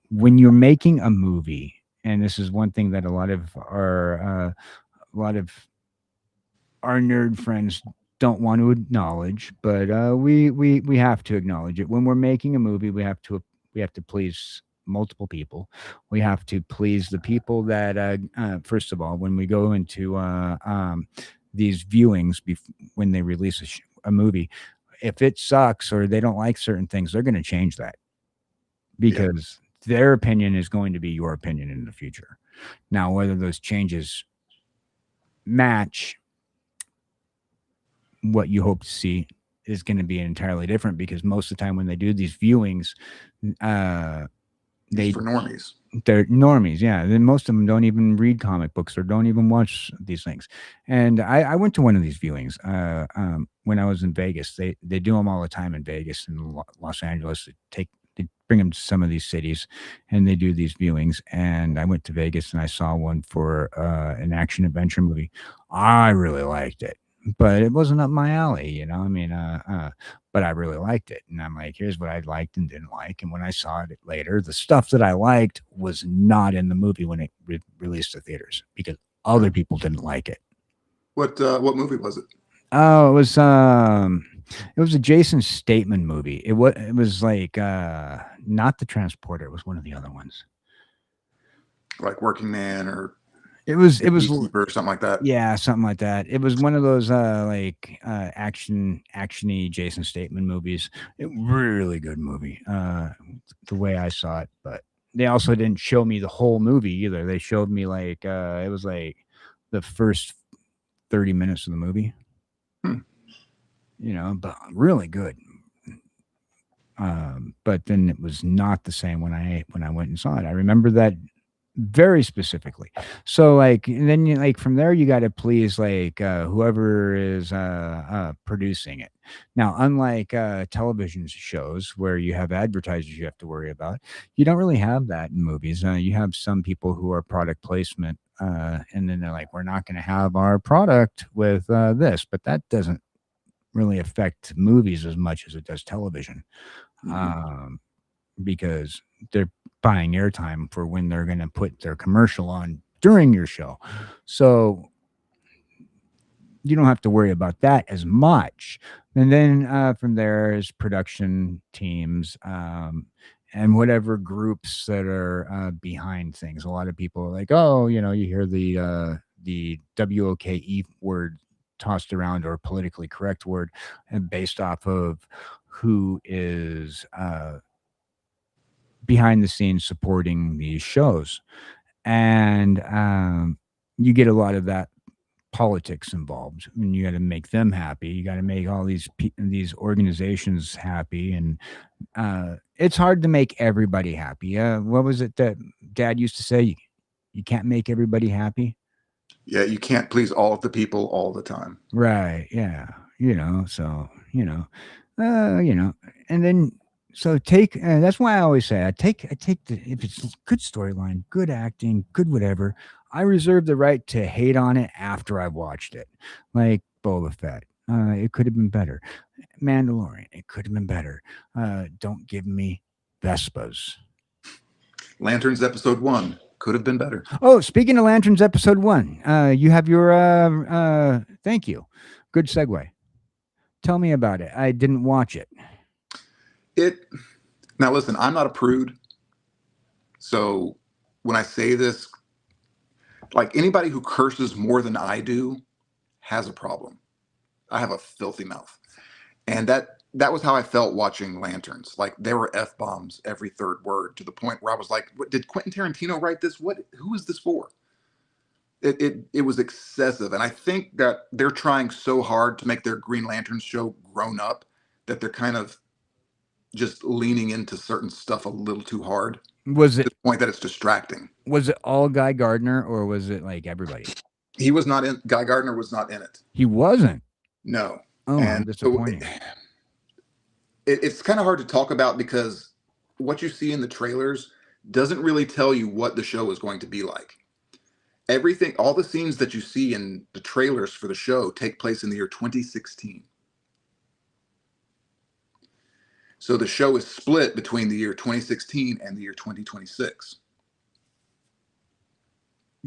when you're making a movie, and this is one thing that a lot of our nerd friends don't want to acknowledge, but we have to acknowledge it. When we're making a movie, we have to please multiple people. We have to please the people that first of all, when we go into these viewings when they release a movie, if it sucks or they don't like certain things, they're going to change that because their opinion is going to be your opinion in the future. Now, whether those changes match what you hope to see is going to be entirely different, because most of the time when they do these viewings, It's for normies. they're normies. Yeah. Then most of them don't even read comic books or don't even watch these things. And I went to one of these viewings when I was in Vegas. They do them all the time in Vegas and Los Angeles. They bring them to some of these cities and they do these viewings. And I went to Vegas and I saw one for an action adventure movie. I really liked it, but it wasn't up my alley, I mean, but I really liked it. And I'm like, here's what I liked and didn't like. And when I saw it later, the stuff that I liked was not in the movie when it released to theaters because other people didn't like it. What movie was it? Oh, it was a Jason Statham movie. It was like not The Transporter. It was one of the other ones. Like Working Man or It was Beekeeper or something like that. Yeah, something like that. It was one of those actiony Jason Statham movies. Really good movie. The way I saw it, but they also didn't show me the whole movie either. They showed me like it was like the first 30 minutes of the movie. But really good. But then it was not the same when I went and saw it. I remember that very specifically. So like, and then like from there you got to please like whoever is producing it. Now, unlike television shows where you have advertisers you have to worry about, you don't really have that in movies. You have some people who are product placement, and then they're like, we're not going to have our product with this, but that doesn't really affect movies as much as it does television. Because they're buying airtime for when they're going to put their commercial on during your show. So you don't have to worry about that as much. And then from there is production teams and whatever groups that are behind things. A lot of people are like, oh, you hear the WOKE word tossed around, or politically correct word, and based off of who is behind the scenes supporting these shows. And you get a lot of that politics involved. I mean, you got to make them happy. You got to make all these organizations happy, and it's hard to make everybody happy. What was it that Dad used to say? You can't make everybody happy. Yeah, you can't please all of the people all the time. Right. Yeah. So, and then, so take, that's why I always say, I take if it's good storyline, good acting, good whatever, I reserve the right to hate on it after I've watched it. Like Boba Fett. It could have been better. Mandalorian. It could have been better. Don't give me Vespas. Lanterns episode 1 could have been better. Oh, speaking of Lanterns episode 1, you have your thank you. Good segue. Tell me about it. I didn't watch it. Now listen, I'm not a prude. So when I say this, like anybody who curses more than I do has a problem. I have a filthy mouth. And that was how I felt watching Lanterns. Like there were F-bombs every third word, to the point where I was like, did Quentin Tarantino write this? Who is this for? It was excessive. And I think that they're trying so hard to make their Green Lantern show grown up that they're kind of just leaning into certain stuff a little too hard. Was to it the point that it's distracting? Was it all Guy Gardner, or was it like everybody? He was not in. Guy Gardner was not in it. He wasn't. No. Oh, and I'm disappointed. So it's kind of hard to talk about because what you see in the trailers doesn't really tell you what the show is going to be like. Everything, all the scenes that you see in the trailers for the show take place in the year 2016. So the show is split between the year 2016 and the year 2026.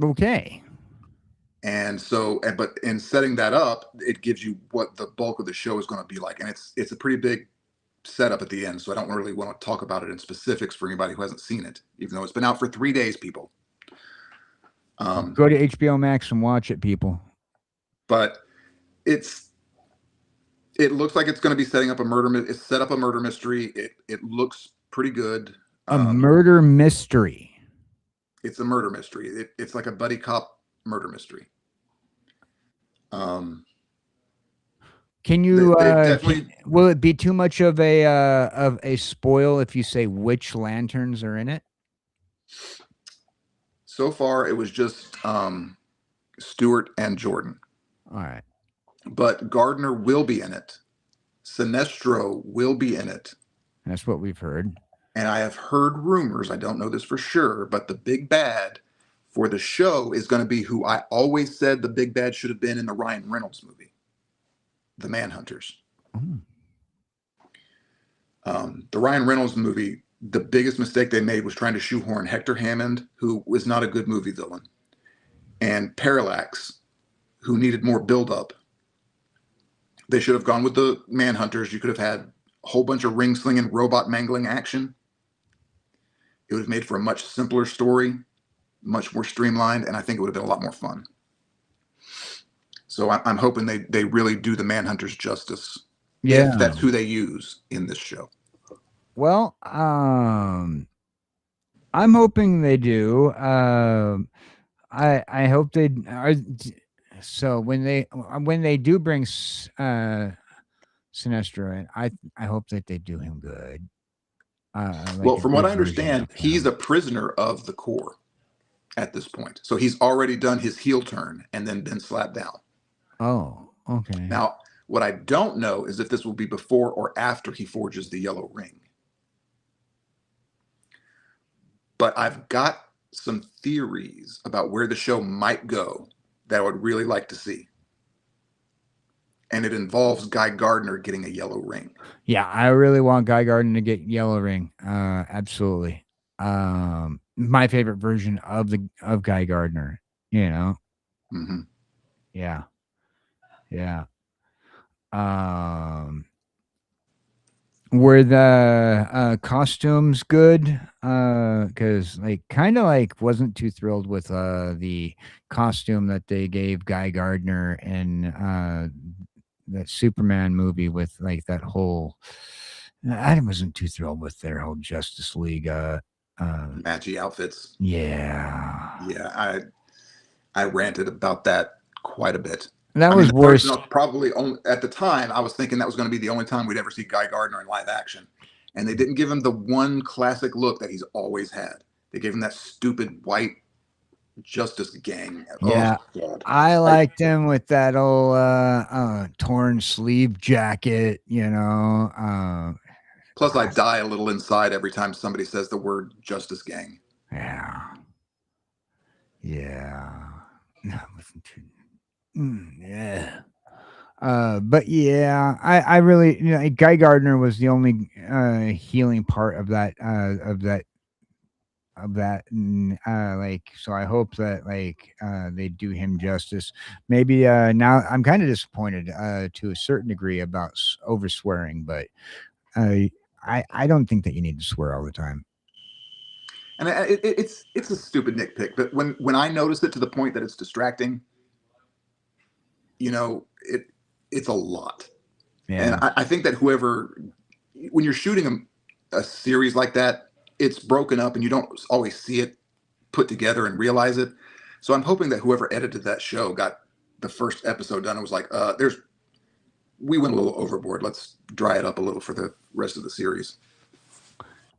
Okay. And so, but in setting that up, it gives you what the bulk of the show is going to be like. And it's a pretty big setup at the end. So I don't really want to talk about it in specifics for anybody who hasn't seen it, even though it's been out for 3 days, people. Go to HBO Max and watch it, people. But it looks like it's going to be setting up a murder. It's set up a murder mystery. It looks pretty good. A murder mystery. It's a murder mystery. It's like a buddy cop murder mystery. Can you? Will it be too much of a spoil if you say which lanterns are in it? So far, it was just Stewart and Jordan. All right. But Gardner will be in it. Sinestro will be in it. That's what we've heard. And I have heard rumors, I don't know this for sure, but the big bad for the show is going to be who I always said the big bad should have been in the Ryan Reynolds movie, The Manhunters. The Ryan Reynolds movie, the biggest mistake they made was trying to shoehorn Hector Hammond, who was not a good movie villain, and Parallax, who needed more buildup. They should have gone with the Manhunters. You could have had a whole bunch of ring slinging, robot mangling action. It would have made for a much simpler story, much more streamlined, and I think it would have been a lot more fun. So I'm hoping they really do the Manhunters justice. Yeah. If that's who they use in this show. Well, I'm hoping they do. I hope they are. So when they do bring Sinestro in, I hope that they do him good. Well, from what I understand, he's a prisoner of the Corps at this point. So he's already done his heel turn and then been slapped down. Oh, okay. Now, what I don't know is if this will be before or after he forges the yellow ring. But I've got some theories about where the show might go that I would really like to see. And it involves Guy Gardner getting a yellow ring. Yeah, I really want Guy Gardner to get yellow ring. Absolutely. My favorite version of Guy Gardner, you know. Mm-hmm. Yeah. Yeah. Were the costumes good? Because kind of wasn't too thrilled with the costume that they gave Guy Gardner in that Superman movie with that whole I wasn't too thrilled with their whole Justice League. Matchy outfits. Yeah, I ranted about that quite a bit. that I mean, was the worse. version of probably only, at the time, I was thinking that was going to be the only time we'd ever see Guy Gardner in live action. And they didn't give him the one classic look that he's always had. They gave him that stupid white Justice Gang. Yeah, Oh, God. I liked him with that old torn sleeve jacket. Plus, I die a little inside every time somebody says the word Justice Gang. Yeah, yeah. No, it wasn't too. Yeah. But yeah, I really, Guy Gardner was the only healing part of that, and like, so I hope that like they do him justice. Maybe now I'm kind of disappointed to a certain degree about over swearing, but uh, I don't think that you need to swear all the time. And it's a stupid nitpick, but when I notice it to the point that it's distracting, it's a lot. And Yeah. I think that when you're shooting a series like that, it's broken up and you don't always see it put together and realize it. So I'm hoping that whoever edited that show got the first episode done and was like, we went a little overboard. Let's dry it up a little for the rest of the series.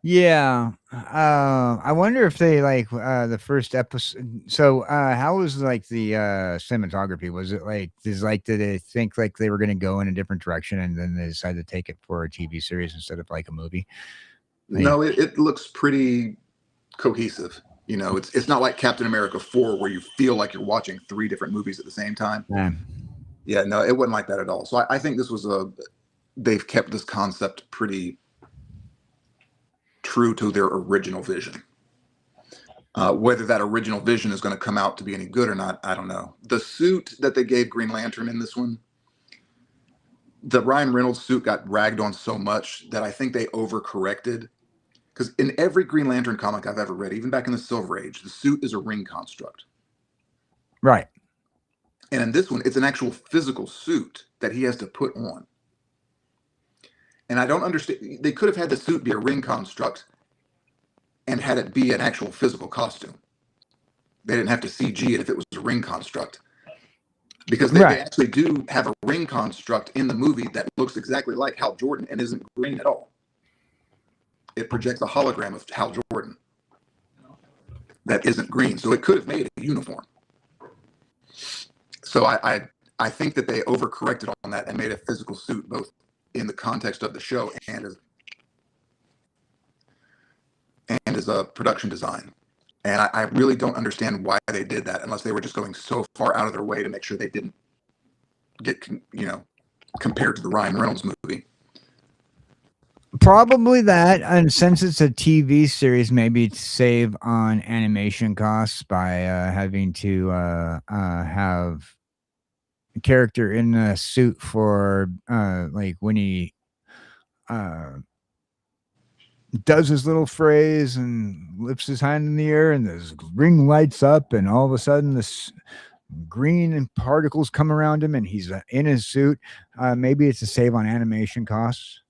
Yeah. I wonder if they like the first episode. So how was like the cinematography? Was it like did they think like they were gonna go in a different direction and then they decided to take it for a TV series instead of like a movie? No, it looks pretty cohesive. It's not like Captain America 4 where you feel like you're watching 3 different movies at the same time. Yeah, no, it wasn't like that at all. So I think this was they've kept this concept pretty true to their original vision. Whether that original vision is going to come out to be any good or not, I don't know. The suit that they gave Green Lantern in this one, the Ryan Reynolds suit got ragged on so much that I think they overcorrected. Because in every Green Lantern comic I've ever read, even back in the Silver Age, the suit is a ring construct. Right. And in this one, it's an actual physical suit that he has to put on. And I don't understand. They could have had the suit be a ring construct and had it be an actual physical costume. They didn't have to CG it if it was a ring construct. Because they actually do have a ring construct in the movie that looks exactly like Hal Jordan and isn't green at all. It projects a hologram of Hal Jordan that isn't green. So it could have made a uniform. So I think that they overcorrected on that and made a physical suit, both in the context of the show and as a production design. And I really don't understand why they did that unless they were just going so far out of their way to make sure they didn't get, compared to the Ryan Reynolds movie. Probably that, and since it's a TV series, maybe to save on animation costs by having to have a character in a suit for like when he does his little phrase and lifts his hand in the air and this ring lights up and all of a sudden this green and particles come around him and he's in his suit. Maybe it's to save on animation costs.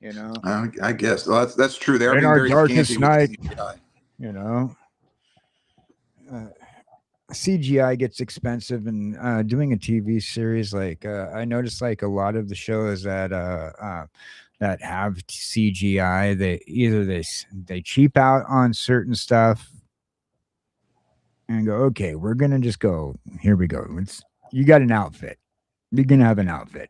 I guess that's true. They're in being our very darkest night, CGI. CGI gets expensive, and doing a TV series, like I noticed, like a lot of the shows that have CGI, they cheap out on certain stuff and go, okay, we're gonna just go. Here we go. You got an outfit. You're gonna have an outfit.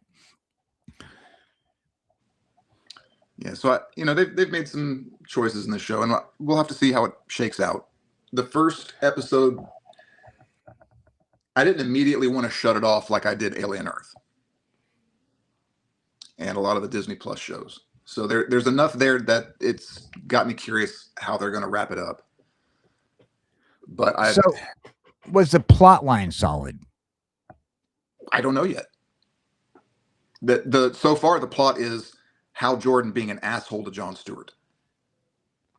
Yeah, so they've made some choices in the show, and we'll have to see how it shakes out. The first episode, I didn't immediately want to shut it off like I did Alien Earth and a lot of the Disney Plus shows. So there's enough there that it's got me curious how they're going to wrap it up. But so was the plot line solid? I don't know yet. So far the plot is Hal Jordan being an asshole to Jon Stewart.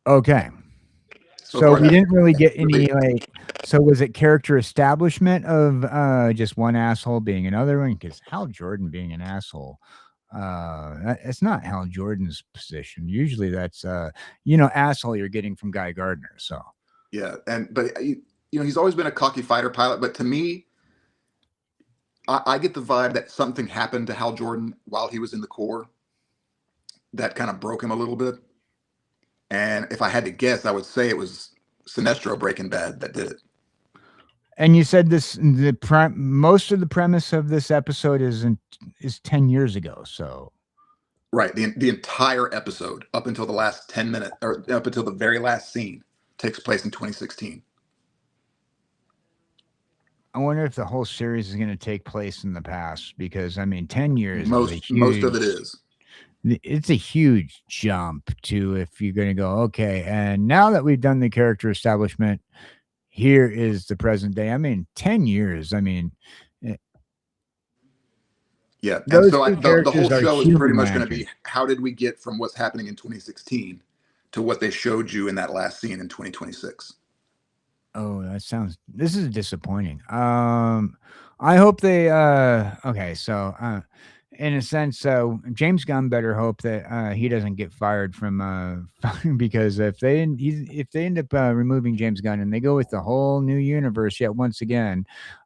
Okay. So we didn't really get any so was it character establishment of just one asshole being another one? Because Hal Jordan being an asshole, It's not Hal Jordan's position. Usually that's asshole you're getting from Guy Gardner. So Yeah, but he's always been a cocky fighter pilot. But to me, I get the vibe that something happened to Hal Jordan while he was in the Corps that kind of broke him a little bit. And if I had to guess, I would say it was Sinestro Breaking Bad that did it. And you said most of the premise of this episode is 10 years ago. So right, the entire episode up until the last 10 minutes, or up until the very last scene, takes place in 2016. I wonder if the whole series is going to take place in the past, because 10 years most of it is. It's a huge jump to, if you're going to go, okay, and now that we've done the character establishment, here is the present day. 10 years. Yeah, and so the whole show is pretty much going to actors. be, how did we get from what's happening in 2016 to what they showed you in that last scene in 2026? Oh, this is disappointing. I hope they, okay, so, in a sense, James Gunn better hope that he doesn't get fired from because if they end up removing James Gunn and they go with the whole new universe yet once again,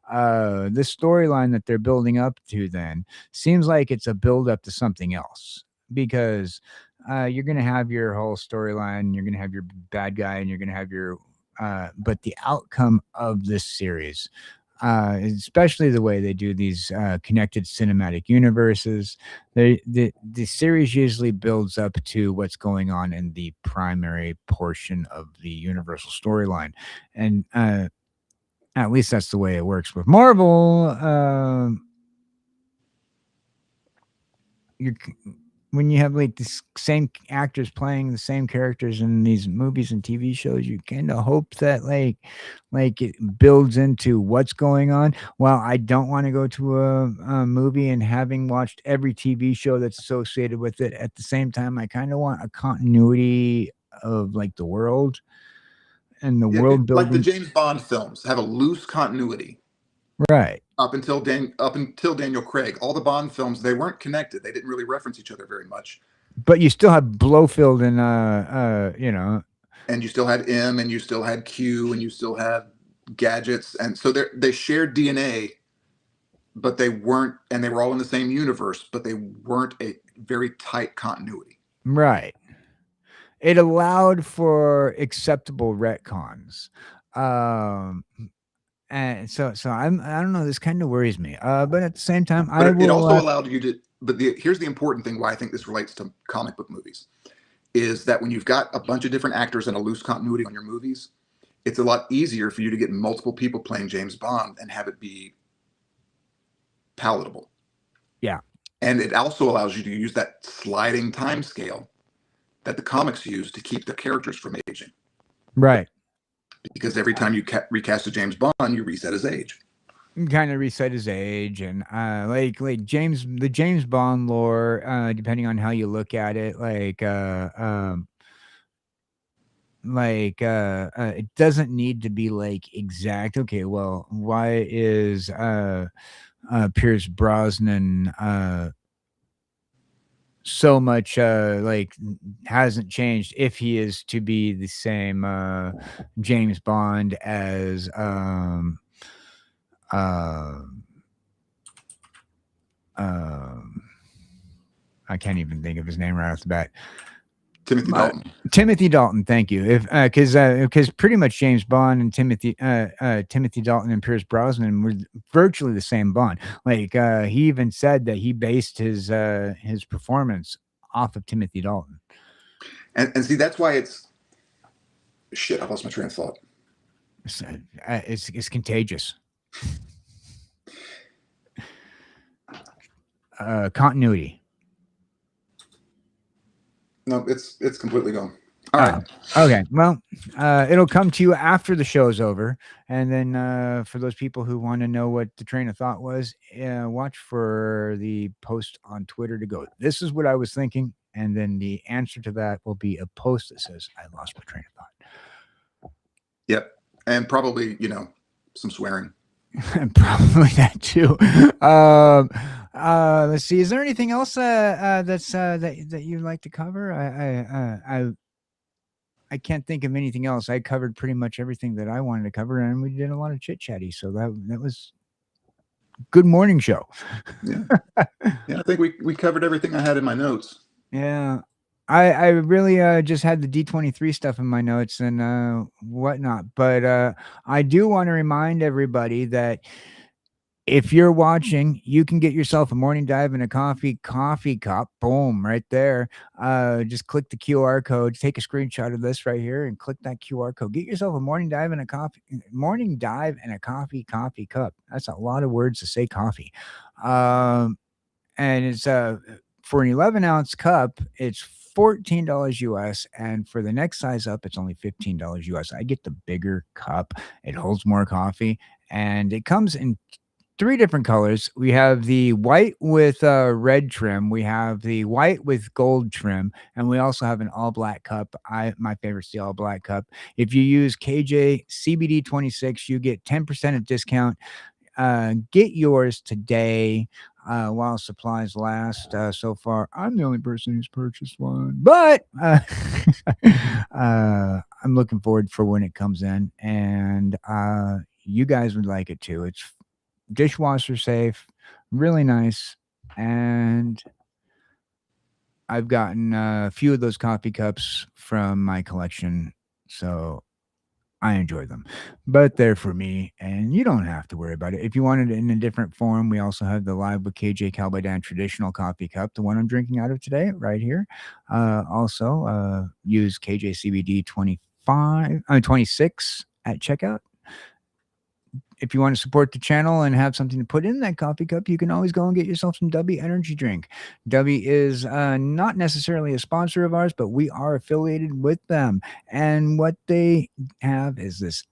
this storyline that they're building up to then seems like it's a build up to something else, because you're going to have your whole storyline, you're going to have your bad guy, and you're going to have your but the outcome of this series, especially the way they do these connected cinematic universes, the series usually builds up to what's going on in the primary portion of the universal storyline, and at least that's the way it works with Marvel. When you have like the same actors playing the same characters in these movies and TV shows, you kind of hope that like it builds into what's going on. While I don't want to go to a movie and having watched every TV show that's associated with it, at the same time, I kind of want a continuity of like the world and the world building. Like the James Bond films have a loose continuity. Right. Up until Daniel Craig, all the Bond films, they weren't connected. They didn't really reference each other very much. But you still have Blofeld and and you still had M, and you still had Q, and you still had gadgets, and so they shared DNA, but they weren't, and they were all in the same universe, but they weren't a very tight continuity. Right. It allowed for acceptable retcons. And so I don't know, this kind of worries me. But at the same time, it also allowed you to, but here's the important thing why I think this relates to comic book movies, is that when you've got a bunch of different actors and a loose continuity on your movies, it's a lot easier for you to get multiple people playing James Bond and have it be palatable. Yeah. And it also allows you to use that sliding time scale that the comics use to keep the characters from aging. Right. Because every time you recast a James Bond, you reset his age. Kind of reset his age, and like the James Bond lore, depending on how you look at it, it doesn't need to be like exact. Okay, well, why is Pierce Brosnan so much hasn't changed if he is to be the same James Bond as I can't even think of his name right off the bat. Timothy Dalton. Timothy Dalton, thank you. If because pretty much James Bond and Timothy Dalton and Pierce Brosnan were virtually the same Bond. Like he even said that he based his performance off of Timothy Dalton. And see, that's why it's shit. I lost my train of thought. It's contagious. Continuity. No, it's completely gone. All right. Okay. Well, it'll come to you after the show's over, and then for those people who want to know what the train of thought was, watch for the post on Twitter to go, "This is what I was thinking," and then the answer to that will be a post that says, "I lost my train of thought." Yep, and probably some swearing. Probably that too. Let's see. Is there anything else that's that you'd like to cover? I can't think of anything else. I covered pretty much everything that I wanted to cover, and we did a lot of chit chatty. So that was good morning show. Yeah. Yeah, I think we covered everything I had in my notes. Yeah. I really just had the D23 stuff in my notes and whatnot. But I do want to remind everybody that if you're watching, you can get yourself a morning dive and a coffee cup. Boom, right there. Just click the QR code, take a screenshot of this right here, and click that QR code. Get yourself a morning dive and a coffee cup. That's a lot of words to say coffee. And it's for an 11-ounce cup, it's $14 US, and for the next size up, it's only $15 US. I get the bigger cup. It holds more coffee, and it comes in three different colors. We have the white with red trim. We have the white with gold trim, and we also have an all black cup. My favorite's the all black cup. If you use KJCowboyDan, you get 10% of discount. Get yours today while supplies last. So far, I'm the only person who's purchased one, but I'm looking forward for when it comes in, and you guys would like it too. It's dishwasher safe, really nice, and I've gotten a few of those coffee cups from my collection, so I enjoy them. But they're for me, and you don't have to worry about it. If you want it in a different form, we also have the Live with KJCowboyDan traditional coffee cup, the one I'm drinking out of today, right here. Also, use KJCBD 26 at checkout. If you want to support the channel and have something to put in that coffee cup, you can always go and get yourself some W energy drink. W is not necessarily a sponsor of ours, but we are affiliated with them. And what they have is this,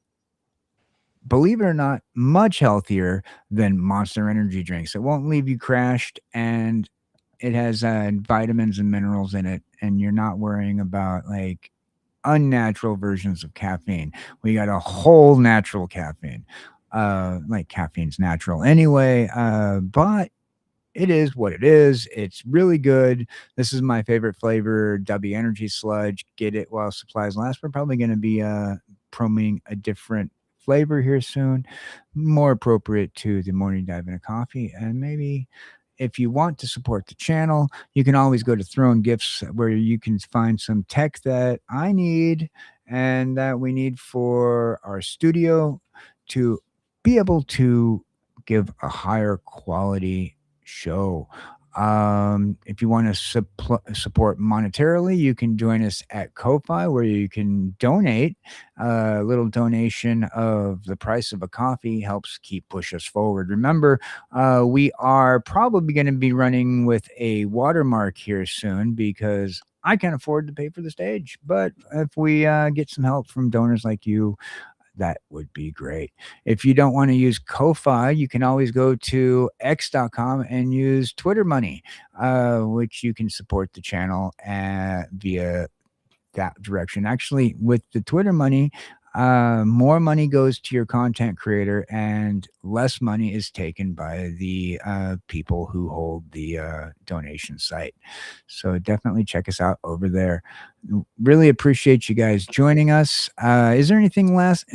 believe it or not, much healthier than Monster energy drinks. It won't leave you crashed, and it has vitamins and minerals in it, and you're not worrying about like unnatural versions of caffeine. We got a whole natural caffeine. Like caffeine's natural anyway, but it is what it is. It's really good. This is my favorite flavor, W Energy Sludge. Get it while supplies last. We're probably going to be promoting a different flavor here soon, more appropriate to the morning dive and a coffee. And maybe if you want to support the channel, you can always go to Throne Gifts, where you can find some tech that I need and that we need for our studio to be able to give a higher quality show. If you want to support monetarily, you can join us at Ko-Fi, where you can donate. A little donation of the price of a coffee helps push us forward. Remember, we are probably going to be running with a watermark here soon, because I can't afford to pay for the stage. But if we get some help from donors like you, that would be great. If you don't want to use Ko-Fi, you can always go to x.com and use Twitter money, which you can support the channel via that direction. Actually, with the Twitter money, more money goes to your content creator and less money is taken by the people who hold the donation site. So definitely check us out over there. Really appreciate you guys joining us. Is there anything last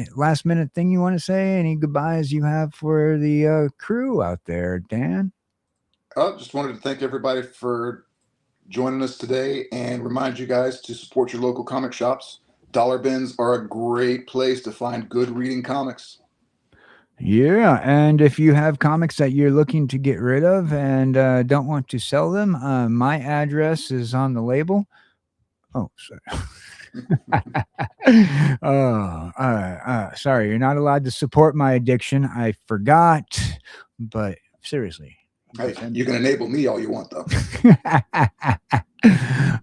minute thing you want to say? Any goodbyes you have for the crew out there, Dan? I just wanted to thank everybody for joining us today and remind you guys to support your local comic shops. Dollar bins are a great place to find good reading comics. Yeah, and if you have comics that you're looking to get rid of and don't want to sell them, my address is on the label. Oh, sorry. Sorry, you're not allowed to support my addiction. I forgot, but seriously. Hey, you can enable me all you want, though.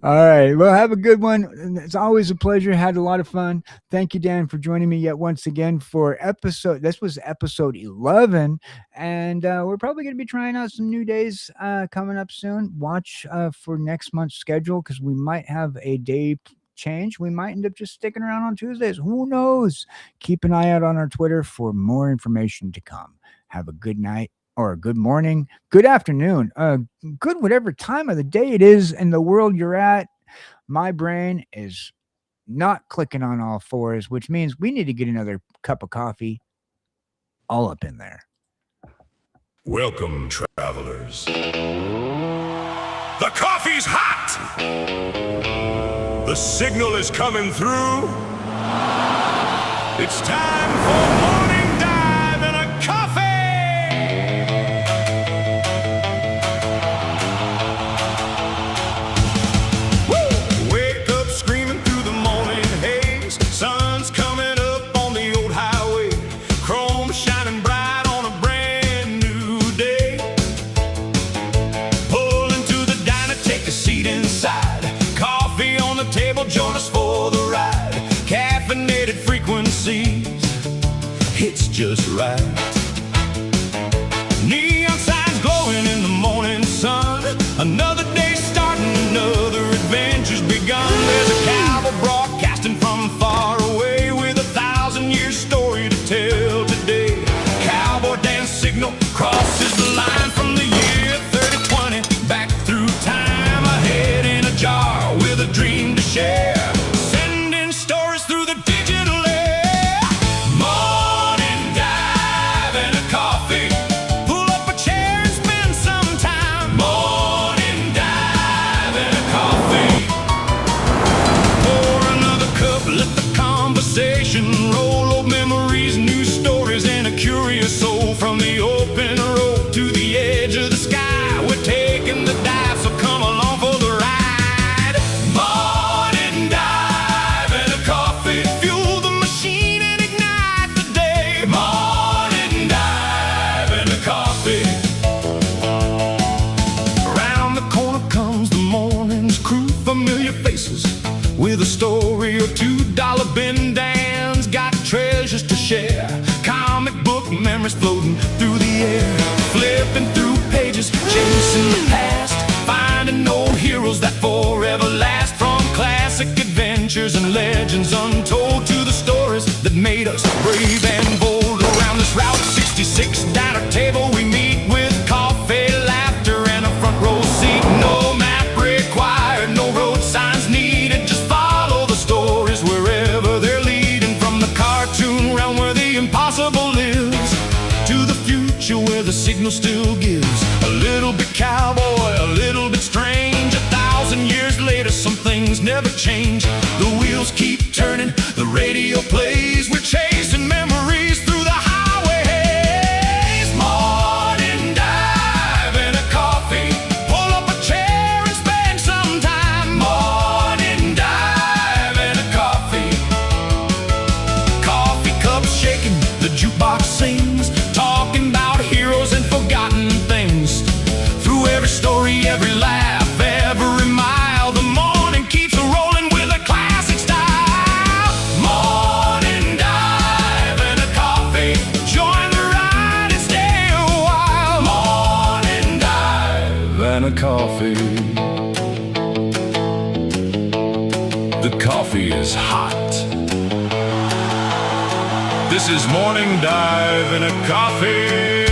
All right. Well, have a good one. It's always a pleasure. Had a lot of fun. Thank you, Dan, for joining me yet once again for this was episode 11. And we're probably going to be trying out some new days coming up soon. Watch for next month's schedule, because we might have a day change. We might end up just sticking around on Tuesdays. Who knows? Keep an eye out on our Twitter for more information to come. Have a good night or good morning, good afternoon, good whatever time of the day it is in the world you're at. My brain is not clicking on all fours, which means we need to get another cup of coffee all up in there. Welcome, travelers. The coffee's hot! The signal is coming through. It's time for morning dive and a coffee! Woo! Wake up screaming through the morning haze. Sun's coming up on the old highway. Chrome shining bright on a brand new day. Pull into the diner, take a seat inside. Coffee on the table, join us for the ride. Caffeinated frequencies, it's just right. Neon signs glowing in the morning sun. Another day starting, another adventure's begun. There's a cowboy broadcasting from far away with 1,000-year story to tell today. Cowboy Dan signal crosses the line from the year 3020 back through time. A head in a jar with a dream to share. Sending stories through the digital air. Morning dive and a coffee. Pull up a chair and spend some time. Morning dive and a coffee. Pour another cup, let the conversation roll. Old memories, new stories, and a curious soul. From the open road to the edge of the sky, we're taking the dive, so come along for the ride. Morning dive and a coffee. Fuel the machine and ignite the day. Morning dive and a coffee. Around the corner comes the morning's crew. Familiar faces with a story or two. Dollar bin Dan's got treasures to share. Comic book memories floating through the air. Flipping through pages, chasing the past. Finding old heroes that forever last. From classic adventures and legends untold to the stories that made us brave and bold. Around this Route 66 diner table we meet with coffee, laughter, and a front row seat. No map required, no road signs needed. Just follow the stories wherever they're leading. From the cartoon realm where the impossible lives, to the future where the signal still gives. A little bit cowboy, a little bit strange. 1,000 years later, some things never change. The wheels keep turning, the radio plays. We're chasing memories through the highways. Morning dive and a coffee. Pull up a chair and spend some time. Morning dive and a coffee. Coffee cups shaking, the jukebox sings. Talking about heroes and forgotten things. Through every story, every laugh, every mile, the morning keeps rolling with a classic style. Morning dive and a coffee. Join the ride and stay a while. Morning dive and a coffee. The coffee is hot. This is morning dive and a coffee.